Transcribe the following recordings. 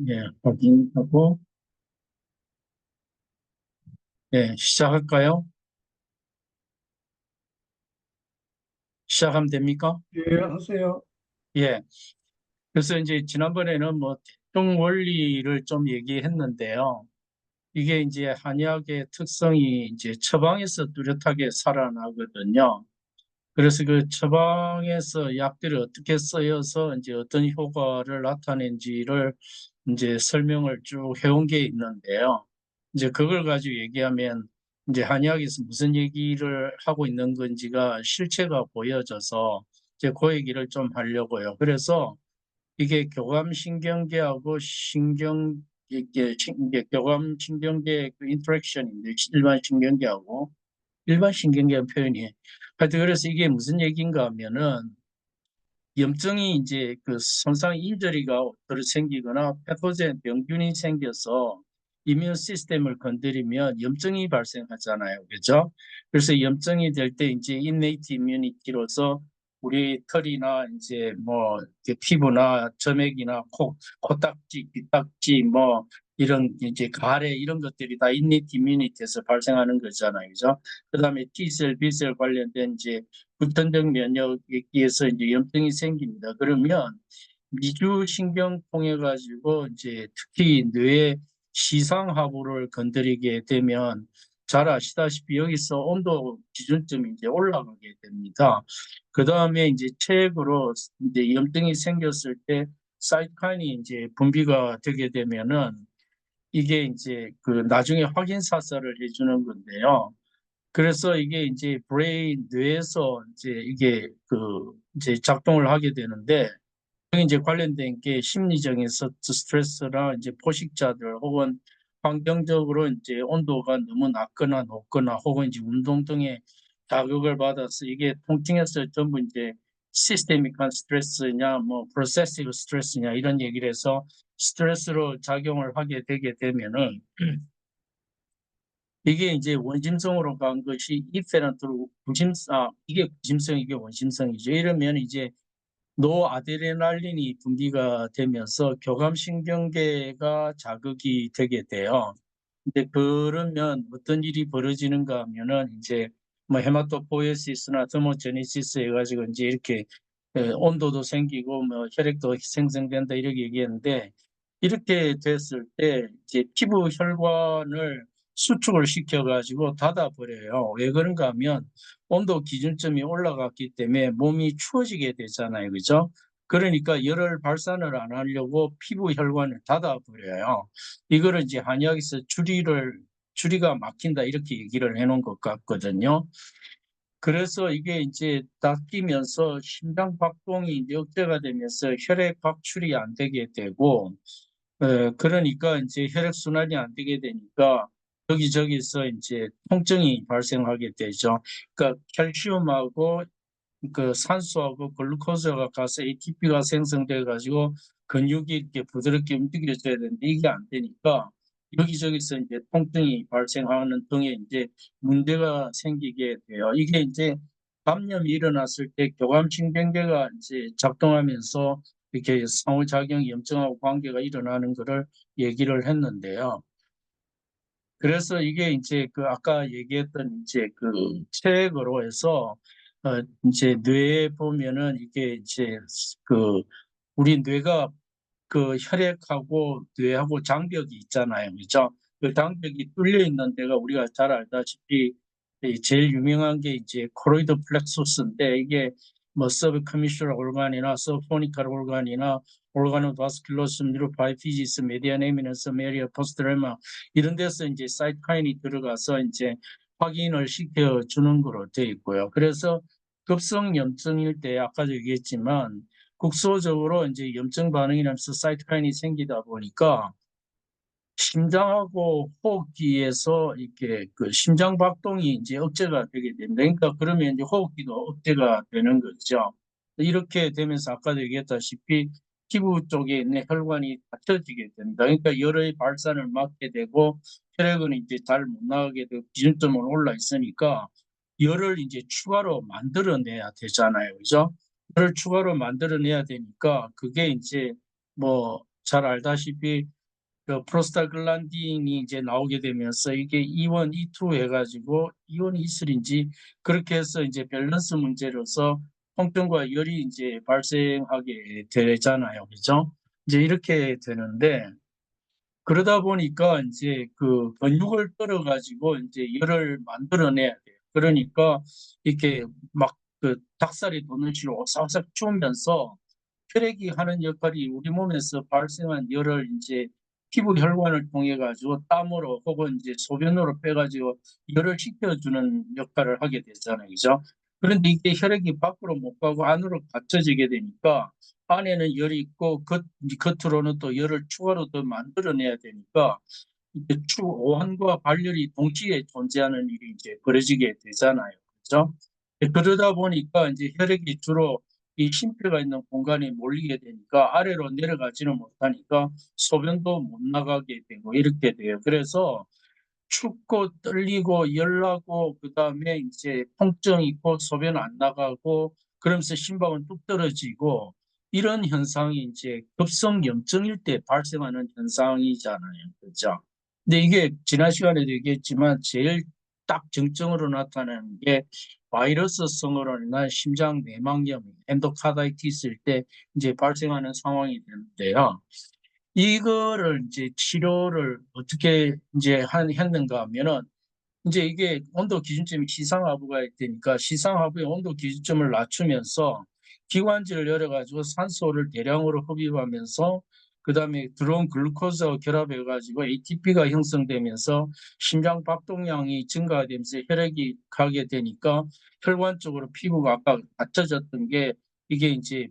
예, 확인하고, 예, 시작할까요? 시작하면 됩니까? 예, 하세요. 예. 그래서 이제 지난번에는 뭐 대중 원리를 좀 얘기했는데요. 이게 이제 한약의 특성이 이제 처방에서 뚜렷하게 살아나거든요. 그래서 그 처방에서 약들이 어떻게 쓰여서 이제 어떤 효과를 나타낸지를 이제 설명을 쭉 해온 게 있는데요. 이제 그걸 가지고 얘기하면 이제 한의학에서 무슨 얘기를 하고 있는 건지가 실체가 보여져서 이제 그 얘기를 좀 하려고요. 그래서 이게 교감신경계하고 이게 교감신경계 그 인터랙션인데 일반 신경계하고 일반 신경계의 표현이 하여튼 그래서 이게 무슨 얘기인가 하면은 염증이 이제 그 손상 인ju리가 생기거나 패토젠 병균이 생겨서 이뮤 시스템을 건드리면 염증이 발생하잖아요. 그죠? 그래서 염증이 될 때 이제 인네이트 이뮤니티로서 우리 털이나 이제 뭐 이렇게 피부나 점액이나 코딱지, 귀딱지 뭐 이런 이제 가래 이런 것들이 다 인네이트 이뮤니티에서 발생하는 거잖아요. 그죠? 그다음에 T셀, B셀 관련된 이제 불탄력 면역에서 이제 염증이 생깁니다. 그러면 미주신경 통해 가지고 이제 특히 뇌의 시상하부를 건드리게 되면 잘 아시다시피 여기서 온도 기준점이 이제 올라가게 됩니다. 그 다음에 이제 체액으로 이제 염증이 생겼을 때 사이토카인이 이제 분비가 되게 되면은 이게 이제 그 나중에 확인 사살을 해주는 건데요. 그래서 이게 이제 브레인 뇌에서 이제 이게 그 이제 작동을 하게 되는데 여기 이제 관련된 게 심리적인 스트레스나 이제 포식자들 혹은 환경적으로 이제 온도가 너무 낮거나 높거나 혹은 이제 운동 등의 자극을 받아서 이게 통증에서 전부 이제 시스테믹한 스트레스냐 뭐 프로세시브 스트레스냐 이런 얘기를 해서 스트레스로 작용을 하게 되게 되면은 이게 이제 원심성으로 간 것이 이페란토로 이게 부심성 이게 원심성이죠. 이러면 이제 노아드레날린이 분비가 되면서 교감신경계가 자극이 되게 돼요. 근데 그러면 어떤 일이 벌어지는가 하면은 이제 뭐 헤마토포이시스나 더모제니시스 해가지고 이제 이렇게 온도도 생기고 뭐 혈액도 생성된다 이렇게 얘기했는데 이렇게 됐을 때 이제 피부 혈관을 수축을 시켜가지고 닫아버려요. 왜 그런가 하면 온도 기준점이 올라갔기 때문에 몸이 추워지게 되잖아요. 그죠? 그러니까 열을 발산을 안 하려고 피부 혈관을 닫아버려요. 이거를 이제 한의학에서 주리가 막힌다 이렇게 얘기를 해놓은 것 같거든요. 그래서 이게 이제 닫히면서 심장 박동이 이제 억제가 되면서 혈액 박출이 안 되게 되고, 그러니까 이제 혈액 순환이 안 되게 되니까 여기저기서 이제 통증이 발생하게 되죠. 그러니까 칼슘하고 그 산소하고 글루코스가 가서 ATP가 생성돼 가지고 근육이 이렇게 부드럽게 움직여져야 되는데 이게 안 되니까 여기저기서 이제 통증이 발생하는 등의 이제 문제가 생기게 돼요. 이게 이제 감염이 일어났을 때 교감신경계가 이제 작동하면서 이렇게 상호작용 염증하고 관계가 일어나는 것을 얘기를 했는데요. 그래서 이게 이제 그 아까 얘기했던 이제 그 체액으로 해서 이제 뇌에 보면은 이게 이제 그 우리 뇌가 그 혈액하고 뇌하고 장벽이 있잖아요. 그죠? 그 장벽이 뚫려 있는 데가 우리가 잘 알다시피 이 제일 유명한 게 이제 코로이드 플렉서스인데 이게 뭐 서브커미슈럴 올간이나 서브포니컬 올간이나 올가노 바스큘러스 뉴로파이피지스 메디안 에미넌스 메리아 포스트레마 이런 데서 이제 사이토카인이 들어가서 이제 확인을 시켜 주는 거로 되어 있고요. 그래서 급성 염증일 때 아까도 얘기했지만 국소적으로 이제 염증 반응이 나면서 사이토카인이 생기다 보니까 심장하고 호흡기에서 이렇게 그 심장 박동이 이제 억제가 되게 됩니다. 그러니까 그러면 이제 호흡기도 억제가 되는 거죠. 이렇게 되면서 아까도 얘기했다시피 피부 쪽에 있는 혈관이 닫혀지게 됩니다. 그러니까 열의 발산을 막게 되고 혈액은 이제 잘 못 나가게 되고 기준점은 올라 있으니까 열을 이제 추가로 만들어내야 되잖아요. 그죠? 열을 추가로 만들어내야 되니까 그게 이제 뭐 잘 알다시피 그 프로스타글란딘이 이제 나오게 되면서 이게 E1, E2 해가지고 E1, E3인지 그렇게 해서 이제 밸런스 문제로서 통증과 열이 이제 발생하게 되잖아요. 그죠? 이제 이렇게 되는데 그러다 보니까 이제 그 근육을 끌어가지고 이제 열을 만들어내야 돼요. 그러니까 이렇게 막 그 닭살이 돋는 식으로 오싹오싹 추우면서 혈액이 하는 역할이 우리 몸에서 발생한 열을 이제 피부 혈관을 통해 가지고 땀으로 혹은 이제 소변으로 빼가지고 열을 식혀주는 역할을 하게 되잖아요. 그죠? 그런데 이게 혈액이 밖으로 못 가고 안으로 갇혀지게 되니까 안에는 열이 있고 겉으로는 또 열을 추가로 더 만들어내야 되니까 이제 오한과 발열이 동시에 존재하는 일이 이제 벌어지게 되잖아요. 그렇죠? 그러다 보니까 이제 혈액이 주로 이 심폐가 있는 공간에 몰리게 되니까 아래로 내려가지는 못하니까 소변도 못 나가게 되고 이렇게 돼요. 그래서 춥고 떨리고 열나고 그다음에 이제 통증 있고 소변 안 나가고 그러면서 심박은 뚝 떨어지고 이런 현상이 이제 급성염증일 때 발생하는 현상이잖아요. 그렇죠? 근데 이게 지난 시간에도 얘기했지만 제일 딱 정증으로 나타나는 게 바이러스성으로 인한 심장 내막염, 엔도카다이티스일 때 이제 발생하는 상황이 되는데요. 이거를 이제 치료를 어떻게 이제 했는가 하면은 이제 이게 온도 기준점이 시상하부가 되니까 시상하부의 온도 기준점을 낮추면서 기관지를 열어가지고 산소를 대량으로 흡입하면서 그다음에 들어온 글루코즈와 결합해가지고 ATP가 형성되면서 심장 박동량이 증가되면서 혈액이 가게 되니까 혈관 쪽으로 피부가 아까 닫혀졌던 게 이게 이제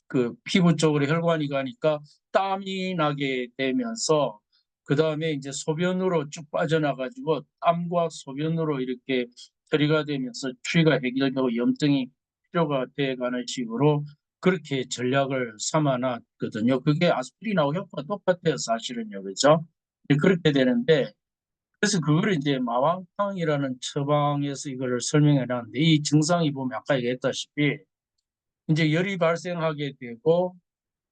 그 피부 쪽으로 혈관이 가니까 땀이 나게 되면서 그 다음에 이제 소변으로 쭉 빠져나가지고 땀과 소변으로 이렇게 처리가 되면서 추위가 해결되고 염증이 치료가 돼가는 식으로 그렇게 전략을 삼아놨거든요. 그게 아스피린하고 효과가 똑같아요, 사실은요, 그렇죠? 그렇게 되는데 그래서 그거를 이제 마왕탕이라는 처방에서 이거를 설명해 놨는데 이 증상이 보면 아까 얘기했다시피 이제 열이 발생하게 되고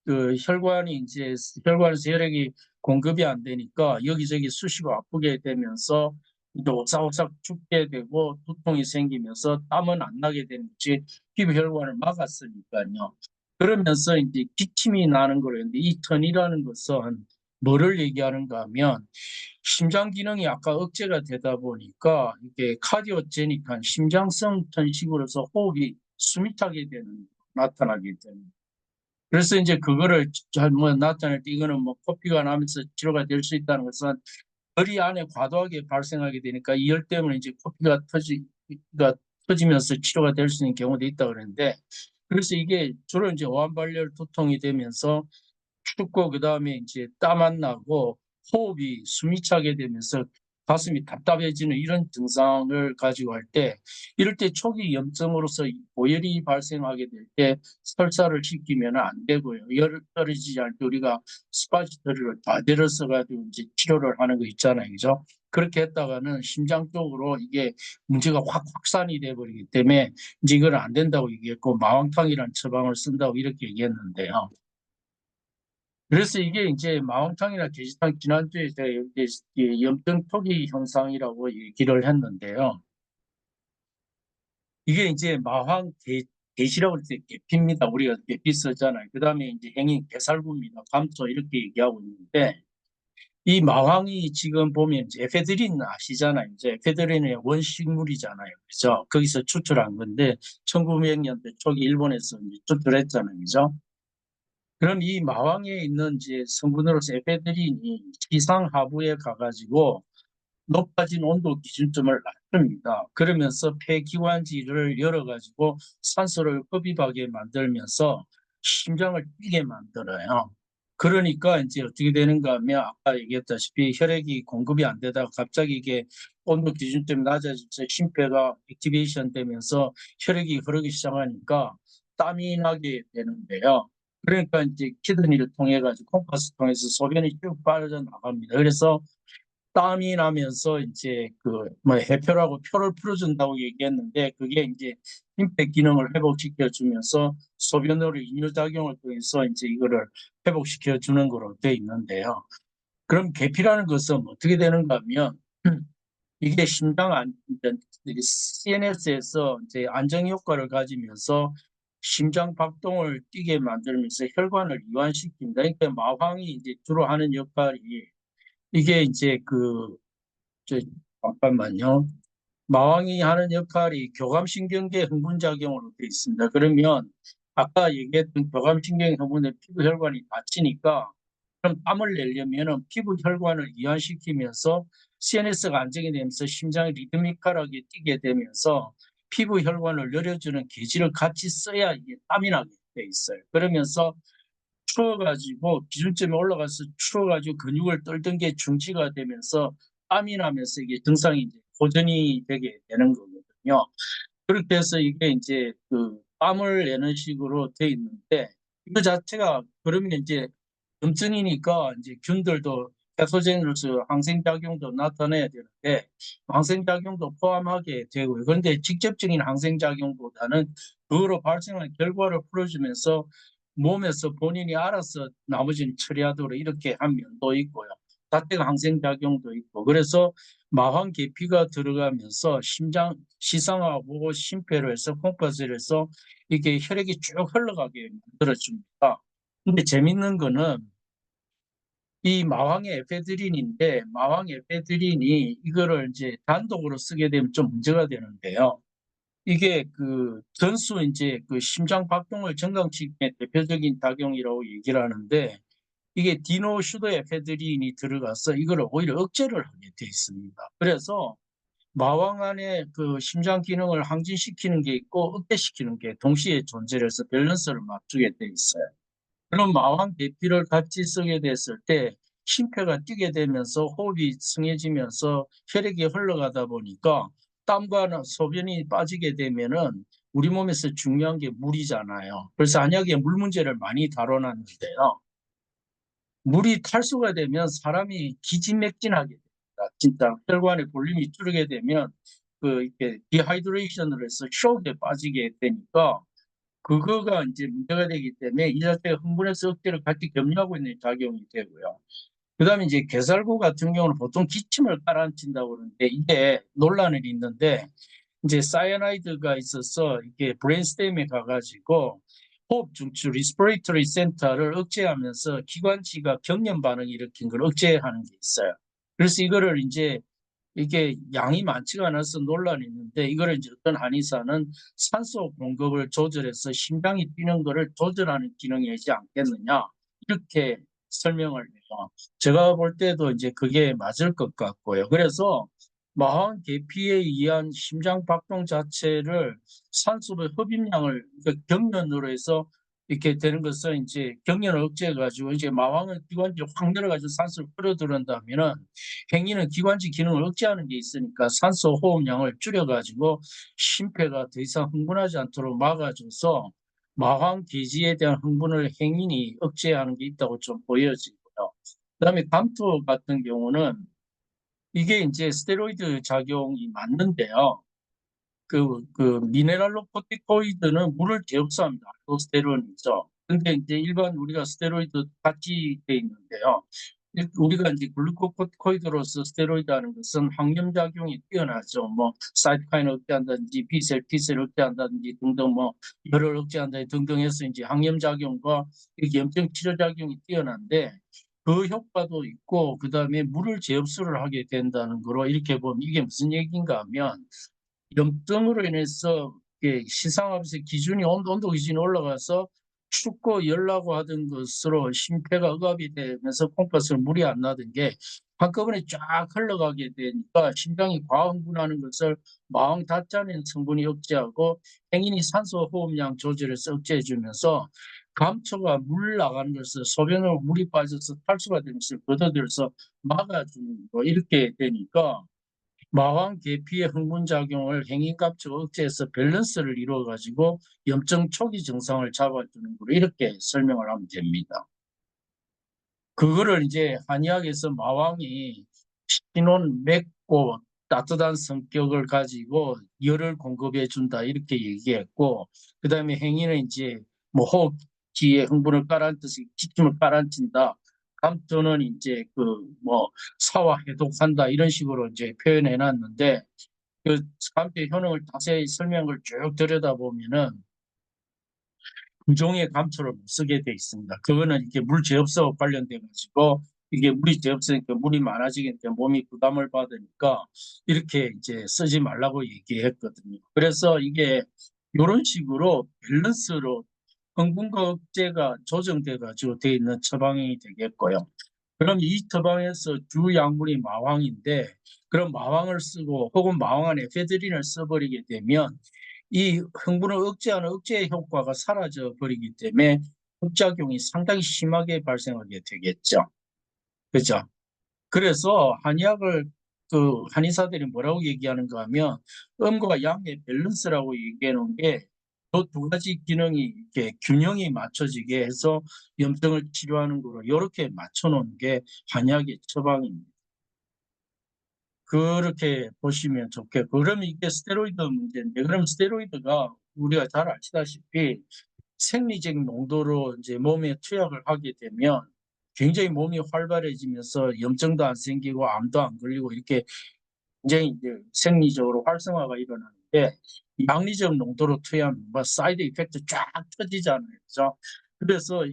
그 혈관이 이제 혈관에서 혈액이 공급이 안 되니까 여기저기 쑤시고 아프게 되면서 이제 오싹오싹 춥게 되고 두통이 생기면서 땀은 안 나게 되는 지 피부 혈관을 막았으니까요. 그러면서 이제 기침이 나는 거였는데 이 턴이라는 것은 뭐를 얘기하는가 하면 심장 기능이 아까 억제가 되다 보니까 이게 카디오제닉한 심장성 턴식으로서 호흡이 숨이 차게 되는 나타나게 됩니다. 그래서 이제 그거를 뭐 나타낼 때 이거는 뭐 코피가 나면서 치료가 될 수 있다는 것은 머리 안에 과도하게 발생하게 되니까 이 열 때문에 이제 코피가 터지면서 치료가 될 수 있는 경우도 있다 그러는데 그래서 이게 주로 이제 오한발열 두통이 되면서 춥고 그다음에 이제 땀 안 나고 호흡이 숨이 차게 되면서 가슴이 답답해지는 이런 증상을 가지고 할 때 이럴 때 초기 염증으로서 고열이 발생하게 될 때 설사를 시키면 안 되고요. 열을 떨어지지 않게 우리가 스파지토리를 다 들어서 가지고 이제 치료를 하는 거 있잖아요. 그죠? 그렇게 했다가는 심장 쪽으로 이게 문제가 확 확산이 돼 버리기 때문에 이제 이건 안 된다고 얘기했고 마왕탕이라는 처방을 쓴다고 이렇게 얘기했는데요. 그래서 이게 이제 마왕탕이나 게시탕 지난주에 제가 이 염증 토기 현상이라고 얘기를 했는데요. 이게 이제 마황 게시라고 할 때 계피입니다. 우리가 계피 쓰잖아요. 그다음에 이제 행인 게살구입니다. 감초 이렇게 얘기하고 있는데 이 마황이 지금 보면 이제 에페드린 아시잖아요. 이제 에페드린의 원식물이잖아요. 그죠? 거기서 추출한 건데 1900년대 초기 일본에서 이제 추출했잖아요. 그죠? 그럼 이 마왕에 있는 이제 성분으로서 에페드린이 지상 하부에 가가지고 높아진 온도 기준점을 낮춥니다. 그러면서 폐기관지를 열어가지고 산소를 흡입하게 만들면서 심장을 뛰게 만들어요. 그러니까 이제 어떻게 되는가 하면 아까 얘기했다시피 혈액이 공급이 안 되다가 갑자기 이게 온도 기준점이 낮아지면서 심폐가 액티베이션 되면서 혈액이 흐르기 시작하니까 땀이 나게 되는데요. 그러니까 이제 키드니를 통해 가지고 콩파스 통해서 소변이 쭉 빠져 나갑니다. 그래서 땀이 나면서 이제 그 뭐 해표라고 표를 풀어준다고 얘기했는데 그게 이제 심폐 기능을 회복시켜 주면서 소변으로 이뇨작용을 통해서 이제 이거를 회복시켜 주는 거로 돼 있는데요. 그럼 계피라는 것은 어떻게 되는가 하면 이게 심장 CNS에서 이제 안정 효과를 가지면서 심장 박동을 뛰게 만들면서 혈관을 이완시킵니다. 그러니까 마황이 이제 주로 하는 역할이 이게 이제 잠깐만요. 마왕이 하는 역할이 교감신경계 흥분작용으로 되어 있습니다. 그러면 아까 얘기했던 교감신경 흥분의 피부 혈관이 다치니까 그럼 땀을 내려면은 피부 혈관을 이완시키면서 CNS가 안정이 되면서 심장이 리드미컬하게 뛰게 되면서 피부 혈관을 열어주는 기지를 같이 써야 이게 땀이 나게 돼 있어요. 그러면서 추워가지고 기준점에 올라가서 추워가지고 근육을 떨던 게 중지가 되면서 땀이 나면서 이게 증상이 이제 호전이 되게 되는 거거든요. 그렇게 해서 이게 이제 땀을 내는 식으로 돼 있는데 이거 자체가 그러면 이제 염증이니까 이제 균들도 해소제로서 항생작용도 나타내야 되는데 항생작용도 포함하게 되고요. 그런데 직접적인 항생작용보다는 그거로 발생한 결과를 풀어주면서 몸에서 본인이 알아서 나머지는 처리하도록 이렇게 한 면도 있고요. 자택 항생작용도 있고 그래서 마황 계피가 들어가면서 심장 시상하고 심폐를 해서 콩팥을 해서 이게 혈액이 쭉 흘러가게 만들어줍니다. 근데 재밌는 거는 이 마황의 에페드린인데 마황 에페드린이 이거를 이제 단독으로 쓰게 되면 좀 문제가 되는데요. 이게 전수 이제 심장 박동을 정강시키는 대표적인 작용이라고 얘기를 하는데 이게 디노슈도에페드린이 들어가서 이거를 오히려 억제를 하게 돼 있습니다. 그래서 마왕 안에 심장 기능을 항진시키는 게 있고 억제시키는 게 동시에 존재를 해서 밸런스를 맞추게 돼 있어요. 그럼 마왕 계피를 같이 쓰게 됐을 때 심폐가 뛰게 되면서 호흡이 승해지면서 혈액이 흘러가다 보니까 땀과 소변이 빠지게 되면은 우리 몸에서 중요한 게 물이잖아요. 그래서 한약에 물 문제를 많이 다뤄놨는데요. 물이 탈수가 되면 사람이 기진맥진하게 됩니다. 진짜 혈관의 볼륨이 줄게 되면 이렇게 디하이드레이션을 해서 쇼크에 빠지게 되니까 그거가 이제 문제가 되기 때문에 이 자체가 흥분해서 억제를 같이 격려하고 있는 작용이 되고요. 그다음에 이제 개살구 같은 경우는 보통 기침을 가라앉힌다고 그러는데 이게 논란이 있는데 이제 사이아나이드가 있어서 이게 브레인스템에 가가지고 호흡 중추 리스피레이터리 센터를 억제하면서 기관지가 경련 반응을 일으킨 걸 억제하는 게 있어요. 그래서 이거를 이제 이게 양이 많지가 않아서 논란이 있는데 이거를 이제 어떤 한의사는 산소 공급을 조절해서 심장이 뛰는 거를 조절하는 기능이지 않겠느냐 이렇게 설명을 해요. 제가 볼 때도 이제 그게 맞을 것 같고요. 그래서 마황 계피에 의한 심장 박동 자체를 산소의 흡입량을 경련으로 해서 이렇게 되는 것은 이제 경련을 억제해 가지고 이제 마황은 기관지를 확 열어가지고 산소를 끌어들인다면은 행위는 기관지 기능을 억제하는 게 있으니까 산소 호흡량을 줄여가지고 심폐가 더 이상 흥분하지 않도록 막아줘서 마황 기지에 대한 흥분을 행인이 억제하는 게 있다고 좀 보여지고요. 그다음에 감투 같은 경우는 이게 이제 스테로이드 작용이 맞는데요. 미네랄로 코티코이드는 물을 제압합니다. 알도스테론이죠. 근데 이제 일반 우리가 스테로이드 같이 돼 있는데요. 우리가 이제 글루코코티코이드로서 스테로이드 하는 것은 항염작용이 뛰어나죠. 뭐 사이토카인 억제한다든지 B셀, T셀 억제한다든지 등등 뭐 열을 억제한다든지 등등 해서 이제 항염작용과 염증 치료작용이 뛰어난데 그 효과도 있고 그다음에 물을 재흡수를 하게 된다는 거로 이렇게 보면 이게 무슨 얘기인가 하면 염증으로 인해서 시상하면서 기준이 온도 기준이 올라가서 춥고 열나고 하던 것으로 심폐가 억압이 되면서 콩팥으로 물이 안 나던 게 한꺼번에 쫙 흘러가게 되니까 심장이 과흥분하는 것을 마왕 다짜는 성분이 억제하고 행인이 산소 호흡량 조절해서 억제해 주면서 감초가 물 나가는 것을 소변으로 물이 빠져서 탈수가 되는 것을 걷어들여서 막아주는 거 이렇게 되니까 마왕 계피의 흥분작용을 행인갑주가 억제해서 밸런스를 이루어가지고 염증 초기 증상을 잡아주는 거로 이렇게 설명을 하면 됩니다. 그거를 이제 한의학에서 마왕이 신호는 맵고 따뜻한 성격을 가지고 열을 공급해 준다 이렇게 얘기했고, 그다음에 행위는 이제 뭐 호흡기에 흥분을 가라앉듯이 기침을 가라앉힌다. 감투는 이제 그 뭐 사와 해독한다 이런 식으로 이제 표현해 놨는데, 그 감투의 효능을 자세히 설명을 쭉 들여다보면은 부종의 감초를 못 쓰게 돼 있습니다. 그거는 이게 물 제업사와 관련돼 가지고, 이게 물이 제업사니까 물이 많아지기 때문에 몸이 부담을 받으니까 이렇게 이제 쓰지 말라고 얘기했거든요. 그래서 이게 이런 식으로 밸런스로 흥분과 억제가 조정돼 가지고 돼 있는 처방이 되겠고요. 그럼 이 처방에서 주 약물이 마황인데, 그럼 마황을 쓰고 혹은 마황 안에 에페드린을 써버리게 되면 이 흥분을 억제하는 억제 효과가 사라져 버리기 때문에副작용이 상당히 심하게 발생하게 되겠죠. 그죠? 그래서 한의학을 그 한의사들이 뭐라고 얘기하는가 하면 음과 양의 밸런스라고 얘기해 놓은 게 그 두 가지 기능이 이렇게 균형이 맞춰지게 해서 염증을 치료하는 거로 이렇게 맞춰 놓은 게 한의학의 처방입니다. 그렇게 보시면 좋겠고, 그러면 이게 스테로이드 문제인데, 그럼 스테로이드가 우리가 잘 아시다시피 생리적 농도로 이제 몸에 투약을 하게 되면 굉장히 몸이 활발해지면서 염증도 안 생기고 암도 안 걸리고 이렇게 굉장히 이제 생리적으로 활성화가 일어나는데, 양리적 농도로 투여하면 뭐 사이드 이펙트 쫙 터지잖아요. 그죠? 그래서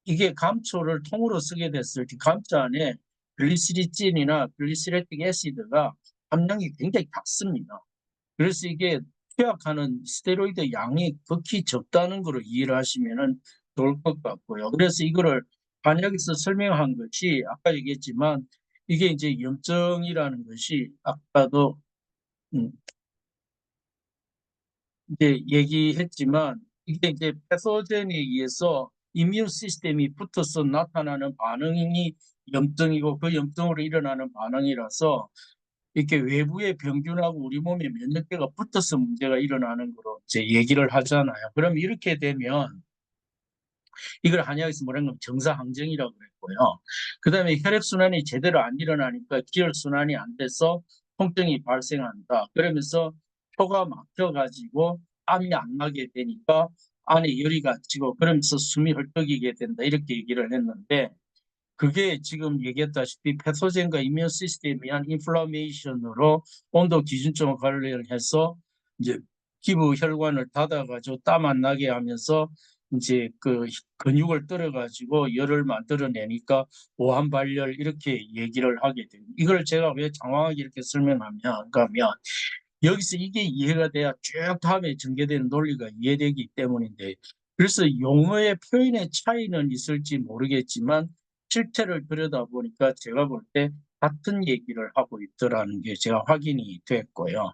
이게 감초를 통으로 쓰게 됐을 때 감초 안에 글리시리진이나 글리시레틱 애시드가 함량이 굉장히 작습니다. 그래서 이게 투약하는 스테로이드 양이 극히 적다는 걸로 이해를 하시면 좋을 것 같고요. 그래서 이거를 한약에서 설명한 것이 아까 얘기했지만 이게 이제 염증이라는 것이 아까도 음, 이제 얘기했지만 이게 이제 패소젠에 의해서 이뮤 시스템이 붙어서 나타나는 반응이 염증이고 그 염증으로 일어나는 반응이라서 이렇게 외부의 병균하고 우리 몸에 면역계가 붙어서 문제가 일어나는 거로 이제 얘기를 하잖아요. 그럼 이렇게 되면 이걸 한의학에서 뭐라는 건 정사항정이라고 그랬고요. 그다음에 혈액순환이 제대로 안 일어나니까 기혈순환이 안 돼서 통증이 발생한다. 그러면서 표가 막혀가지고 땀이 안 나게 되니까 안에 열이 갇히고 그러면서 숨이 헐떡이게 된다. 이렇게 얘기를 했는데, 그게 지금 얘기했다시피 패소젠과 이뮤 시스템에 의한 인플라메이션으로 온도 기준점을 관련해서 이제 피부 혈관을 닫아가지고 땀 안 나게 하면서 이제 그 근육을 떨어가지고 열을 만들어내니까 오한발열 이렇게 얘기를 하게 됩니다. 이걸 제가 왜 장황하게 이렇게 설명하면 가면 여기서 이게 이해가 돼야 쭉 다음에 전개되는 논리가 이해되기 때문인데, 그래서 용어의 표현의 차이는 있을지 모르겠지만 실체를 들여다보니까 제가 볼 때 같은 얘기를 하고 있더라는 게 제가 확인이 됐고요.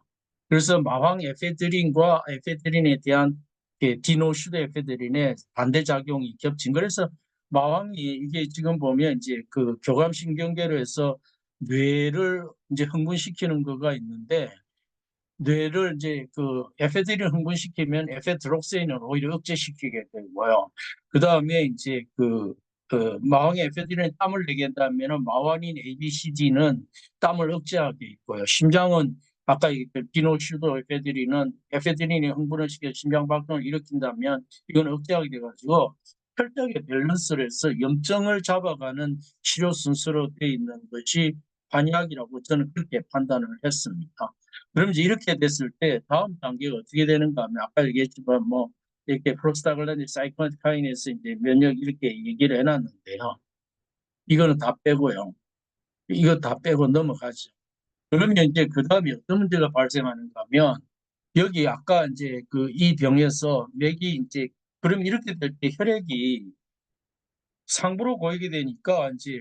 그래서 마황 에페드린과 에페드린에 대한 디노슈드 에페드린의 반대작용이 겹친, 그래서 마황이 이게 지금 보면 이제 그 교감신경계로 해서 뇌를 이제 흥분시키는 거가 있는데, 뇌를 이제 그 에페드린을 흥분시키면 에페드록세인을 오히려 억제시키게 되고요. 그다음에 이제 마왕의 에페드린에 땀을 내게 한다면은 마왕인 ABCD는 땀을 억제하게 있고요. 심장은 아까 얘기했던 디노슈도 에페드린이 흥분을 시켜 심장 박동을 일으킨다면 이건 억제하게 돼가지고 철저하게 밸런스를 해서 염증을 잡아가는 치료 순서로 되어 있는 것이 한의학이라고 저는 그렇게 판단을 했습니다. 그럼 이제 이렇게 됐을 때 다음 단계가 어떻게 되는가 하면 아까 얘기했지만 뭐 이렇게 프로스타글란딘, 사이토카이네스 이제 면역 이렇게 얘기를 해놨는데요. 이거는 다 빼고요. 이거 다 빼고 넘어가죠. 그러면 이제 그 다음에 어떤 문제가 발생하는가 하면 여기 아까 이제 그 이 병에서 맥이 이제 그럼 이렇게 될 때 혈액이 상부로 고이게 되니까 이제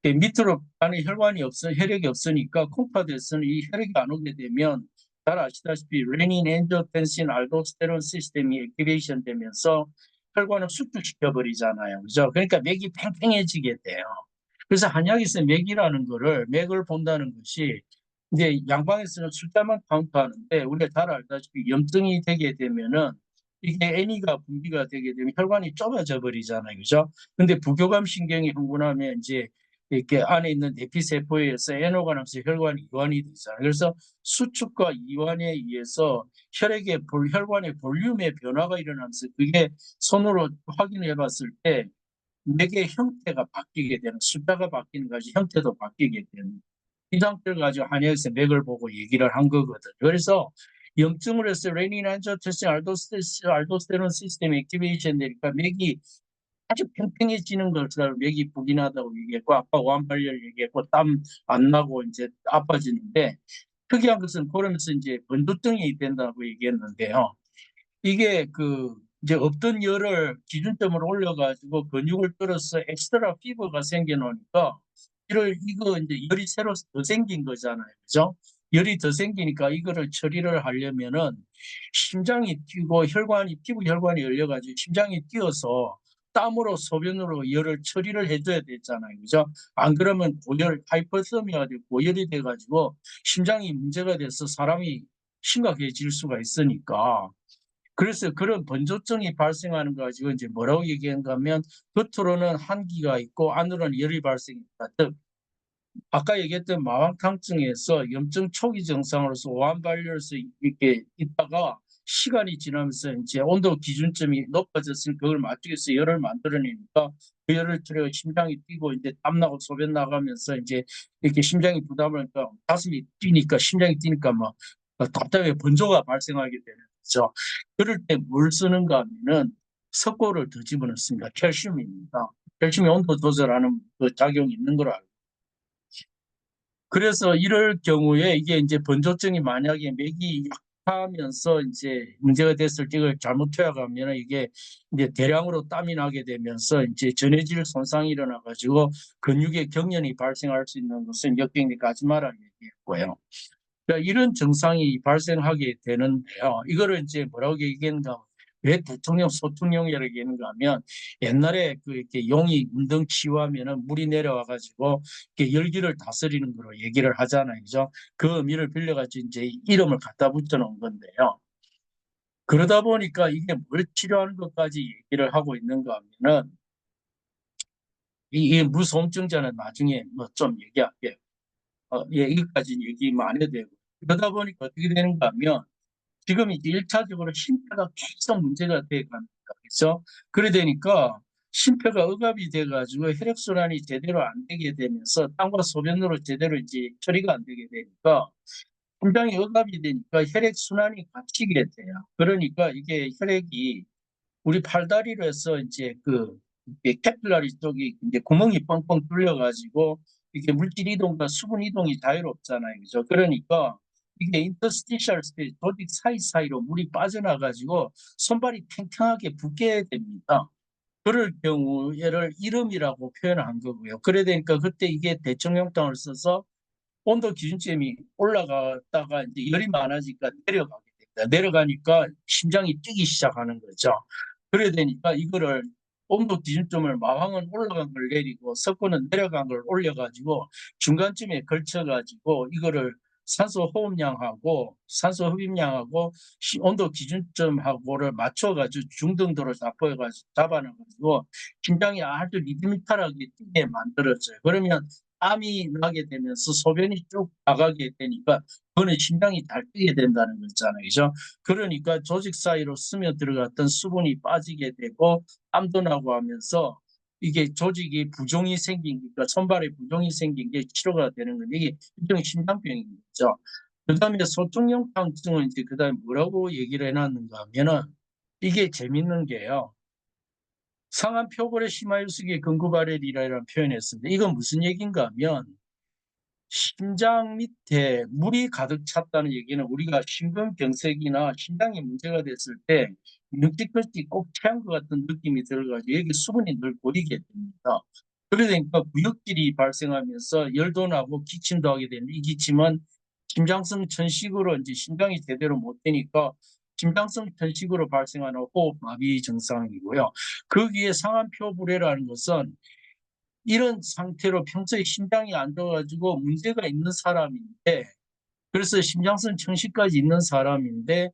밑으로 안에 혈관이 없어 혈액이 없으니까 콩팥에서는 이 혈액이 안 오게 되면 잘 아시다시피 레닌, 엔도텐신, 알도스테론 시스템이 액티베이션 되면서 혈관을 수축시켜 버리잖아요. 그죠? 그러니까 맥이 팽팽해지게 돼요. 그래서 한약에서 맥이라는 거를 맥을 본다는 것이 이제 양방에서는 숫자만 카운트하는데 우리가 잘 알다시피 염증이 되게 되면은 이게 N이가 분비가 되게 되면 혈관이 좁아져 버리잖아요. 그죠? 근데 부교감 신경이 흥분하면 이제 이렇게 안에 있는 내피세포에 의해서 N호가 나면서 혈관이 이완이 되잖아요. 그래서 수축과 이완에 의해서 혈관의 볼륨의 변화가 일어나면서 그게 손으로 확인해 봤을 때 맥의 형태가 바뀌게 되는, 숫자가 바뀌는 것이 형태도 바뀌게 되는 이 상태를 가지고 한의학에서 맥을 보고 얘기를 한 거거든요. 그래서 염증을 해서 레닌, 안지오텐신, 알도스테론 시스템 액티베이션 되니까 맥이 아주 팽팽해지는 것을 맥이 부진하다고 얘기했고, 아까 완발열 얘기했고, 땀 안 나고 이제 아파지는데, 특이한 것은 그러면서 이제 건조증이 된다고 얘기했는데요. 이게 이제 없던 열을 기준점으로 올려가지고 근육을 끌어서 엑스트라 피부가 생겨나니까 이거 이제 열이 새로 더 생긴 거잖아요. 그죠? 열이 더 생기니까 이거를 처리를 하려면은 심장이 뛰고 피부 혈관이 열려가지고 심장이 뛰어서 땀으로 소변으로 열을 처리를 해줘야 되잖아요. 그죠? 안 그러면 고열, 하이퍼서미아가 되고 고열이 돼가지고 심장이 문제가 돼서 사람이 심각해질 수가 있으니까. 그래서 그런 번조증이 발생하는 거 가지고 이제 뭐라고 얘기한가 하면 겉으로는 한기가 있고 안으로는 열이 발생한다. 즉 아까 얘기했던 마왕탕증에서 염증 초기 증상으로서 오한발열에서 이렇게 있다가 시간이 지나면서 이제 온도 기준점이 높아졌으니 그걸 맞추기 위해서 열을 만들어내니까 그 열을 들여 심장이 뛰고 이제 땀나고 소변 나가면서 이제 이렇게 심장이 부담을 하니까 가슴이 뛰니까 심장이 뛰니까 막 답답하게 번조가 발생하게 되는 거죠. 그럴 때 뭘 쓰는가 하면은 석고를 더 집어넣습니다. 칼슘입니다. 칼슘이 온도 조절하는 그 작용이 있는 걸 알고. 그래서 이럴 경우에 이게 이제 번조증이 만약에 맥이 약하면서 이제 문제가 됐을 때 이걸 잘못 투약하면 이게 이제 대량으로 땀이 나게 되면서 이제 전해질 손상이 일어나 가지고 근육의 경련이 발생할 수 있는 것은 역경이 가지 말아 얘기했고요. 그러니까 이런 증상이 발생하게 되는데요. 이거를 이제 뭐라고 얘기했는가? 왜 대통령 소통령이라고 얘기하는가 하면 옛날에 이렇게 용이 운동 치유하면은 물이 내려와 가지고 이렇게 열기를 다스리는 거로 얘기를 하잖아요. 그죠? 그 의미를 빌려 가지고 이제 이름을 갖다 붙여 놓은 건데요. 그러다 보니까 이게 뭘 치료하는 것까지 얘기를 하고 있는가 하면은 이 무소음증자는 나중에 뭐 좀 얘기할게요. 예, 여기까지 얘기만 안 해도 되고. 그러다 보니까 어떻게 되는가 하면 지금 이제 1차적으로 심폐가 계속 문제가 돼 갑니다. 그렇죠? 그래 되니까 심폐가 억압이 돼 가지고 혈액순환이 제대로 안 되게 되면서 땀과 소변으로 제대로 이제 처리가 안 되게 되니까 심장이 억압이 되니까 혈액순환이 갇히게 돼요. 그러니까 이게 혈액이 우리 팔다리로 해서 이제 이게 캐필라리 쪽이 이제 구멍이 뻥뻥 뚫려 가지고 이게 물질 이동과 수분 이동이 자유롭잖아요. 그죠? 그러니까 이게 인터스티셜 스페이스 조직 사이사이로 물이 빠져나 가지고 손발이 탱탱하게 붓게 됩니다. 그럴 경우 얘를 이름이라고 표현한 거고요. 그래 되니까 그때 이게 대청용탕을 써서 온도 기준점이 올라갔다가 이제 열이 많아지니까 내려가게 됩니다. 내려가니까 심장이 뛰기 시작하는 거죠. 그래야 되니까 이거를 온도 기준점을 마황은 올라간 걸 내리고 석고는 내려간 걸 올려가지고 중간쯤에 걸쳐가지고 이거를 산소 호흡량하고 산소 흡입량하고 온도 기준점하고를 맞춰가지고 중등도로 잡아놔가지고 심장이 아주 리드미컬하게 뛰게 만들어져요. 그러면 땀이 나게 되면서 소변이 쭉 나가게 되니까 그거는 심장이 잘 뛰게 된다는 거잖아요. 그죠? 그러니까 조직 사이로 스며 들어갔던 수분이 빠지게 되고 땀도 나고 하면서 이게 조직이 부종이 생기니까 손발에 부종이 생긴 게 치료가 되는 건데 이게 일종의 심장병인 거죠. 그다음에 소통용탕증은 이제 그다음에 뭐라고 얘기를 해놨는가 하면은 이게 재밌는 게요. 상한 표골의 심하일수기 근구발열이라는 표현했습니다. 이건 무슨 얘기인가 하면 심장 밑에 물이 가득 찼다는 얘기는 우리가 심근경색이나 심장에 문제가 됐을 때 뭉티끌티 꼭 채운 것 같은 느낌이 들어가지고 여기 수분이 늘 고이게 됩니다. 그러니까 구역질이 발생하면서 열도 나고 기침도 하게 되는데 이 기침은 심장성 천식으로 이제 심장이 제대로 못 되니까 심장성 천식으로 발생하는 호흡마비 증상이고요. 거기에 상한표불회라는 것은 이런 상태로 평소에 심장이 안 좋아가지고 문제가 있는 사람인데 그래서 심장성 청식까지 있는 사람인데